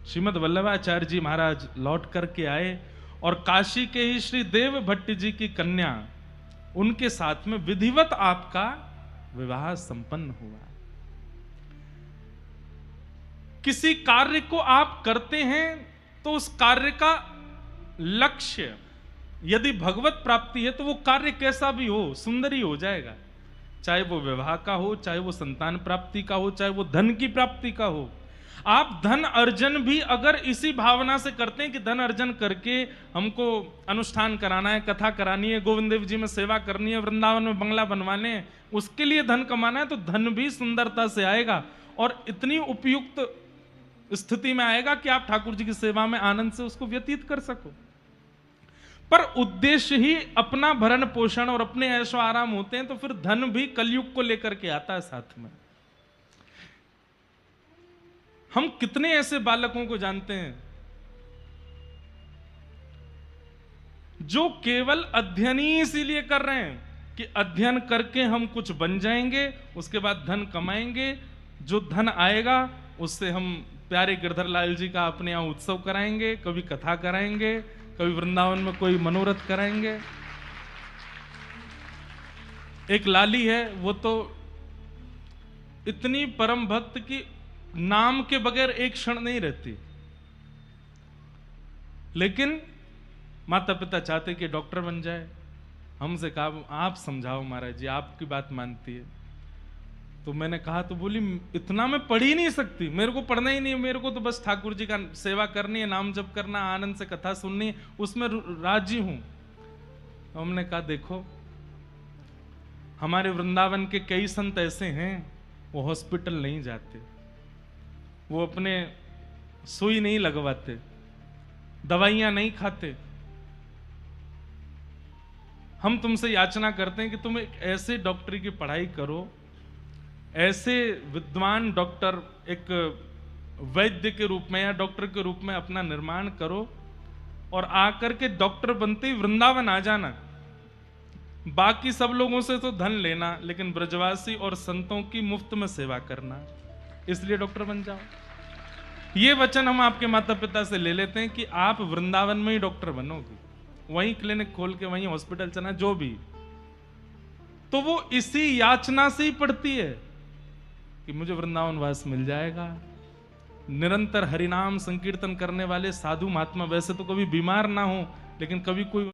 श्रीमद वल्लभाचार्य जी महाराज लौट करके आए और काशी के ही श्री देव भट्ट जी की कन्या, उनके साथ में विधिवत आपका विवाह संपन्न हुआ। किसी कार्य को आप करते हैं तो उस कार्य का लक्ष्य यदि भगवत प्राप्ति है तो वो कार्य कैसा भी हो सुंदर ही हो जाएगा। चाहे वो विवाह का हो, चाहे वो संतान प्राप्ति का हो, चाहे वो धन की प्राप्ति का हो। आप धन अर्जन भी अगर इसी भावना से करते हैं कि धन अर्जन करके हमको अनुष्ठान कराना है, कथा करानी है, गोविंद देव जी में सेवा करनी है, वृंदावन में बंगला बनवाने हैं, उसके लिए धन कमाना है, तो धन भी सुंदरता से आएगा और इतनी उपयुक्त स्थिति में आएगा कि आप ठाकुर जी की सेवा में आनंद से उसको व्यतीत कर सको। पर उद्देश्य ही अपना भरण पोषण और अपने ऐशो आराम होते हैं, तो फिर धन भी कलयुग को लेकर के आता है साथ में। हम कितने ऐसे बालकों को जानते हैं जो केवल अध्ययन ही इसीलिए कर रहे हैं कि अध्ययन करके हम कुछ बन जाएंगे, उसके बाद धन कमाएंगे, जो धन आएगा उससे हम प्यारे गिरधर लाल जी का अपने यहां उत्सव कराएंगे, कभी कथा कराएंगे, कभी वृंदावन में कोई मनोरथ कराएंगे। एक लाली है, वो तो इतनी परम भक्त की नाम के बगैर एक क्षण नहीं रहती। लेकिन माता पिता चाहते कि डॉक्टर बन जाए। हमसे कहा आप समझाओ महाराज जी, आपकी बात मानती है। तो मैंने कहा, तो बोली इतना मैं पढ़ ही नहीं सकती, मेरे को पढ़ना ही नहीं है, मेरे को तो बस ठाकुर जी का सेवा करनी है, नाम जप करना, आनंद से कथा सुननी है, उसमें राजी हूं। हमने कहा देखो, हमारे वृंदावन के कई संत ऐसे हैं, वो हॉस्पिटल नहीं जाते, वो अपने सुई नहीं लगवाते, दवाइयां नहीं खाते। हम तुमसे याचना करते हैं कि तुम एक ऐसे डॉक्टरी की पढ़ाई करो, ऐसे विद्वान डॉक्टर, एक वैद्य के रूप में या डॉक्टर के रूप में अपना निर्माण करो, और आकर के डॉक्टर बनते ही वृंदावन आ जाना। बाकी सब लोगों से तो धन लेना, लेकिन ब्रजवासी और संतों की मुफ्त में सेवा करना, इसलिए डॉक्टर बन जाओ। ये वचन हम आपके माता पिता से ले लेते हैं कि आप वृंदावन में ही डॉक्टर बनोगे, वहीं क्लिनिक खोल के वहीं हॉस्पिटल चलना, जो भी। तो वो इसी याचना से ही पड़ती है कि मुझे वृंदावन वास मिल जाएगा। निरंतर हरिनाम संकीर्तन करने वाले साधु महात्मा वैसे तो कभी बीमार ना हो, लेकिन कभी कोई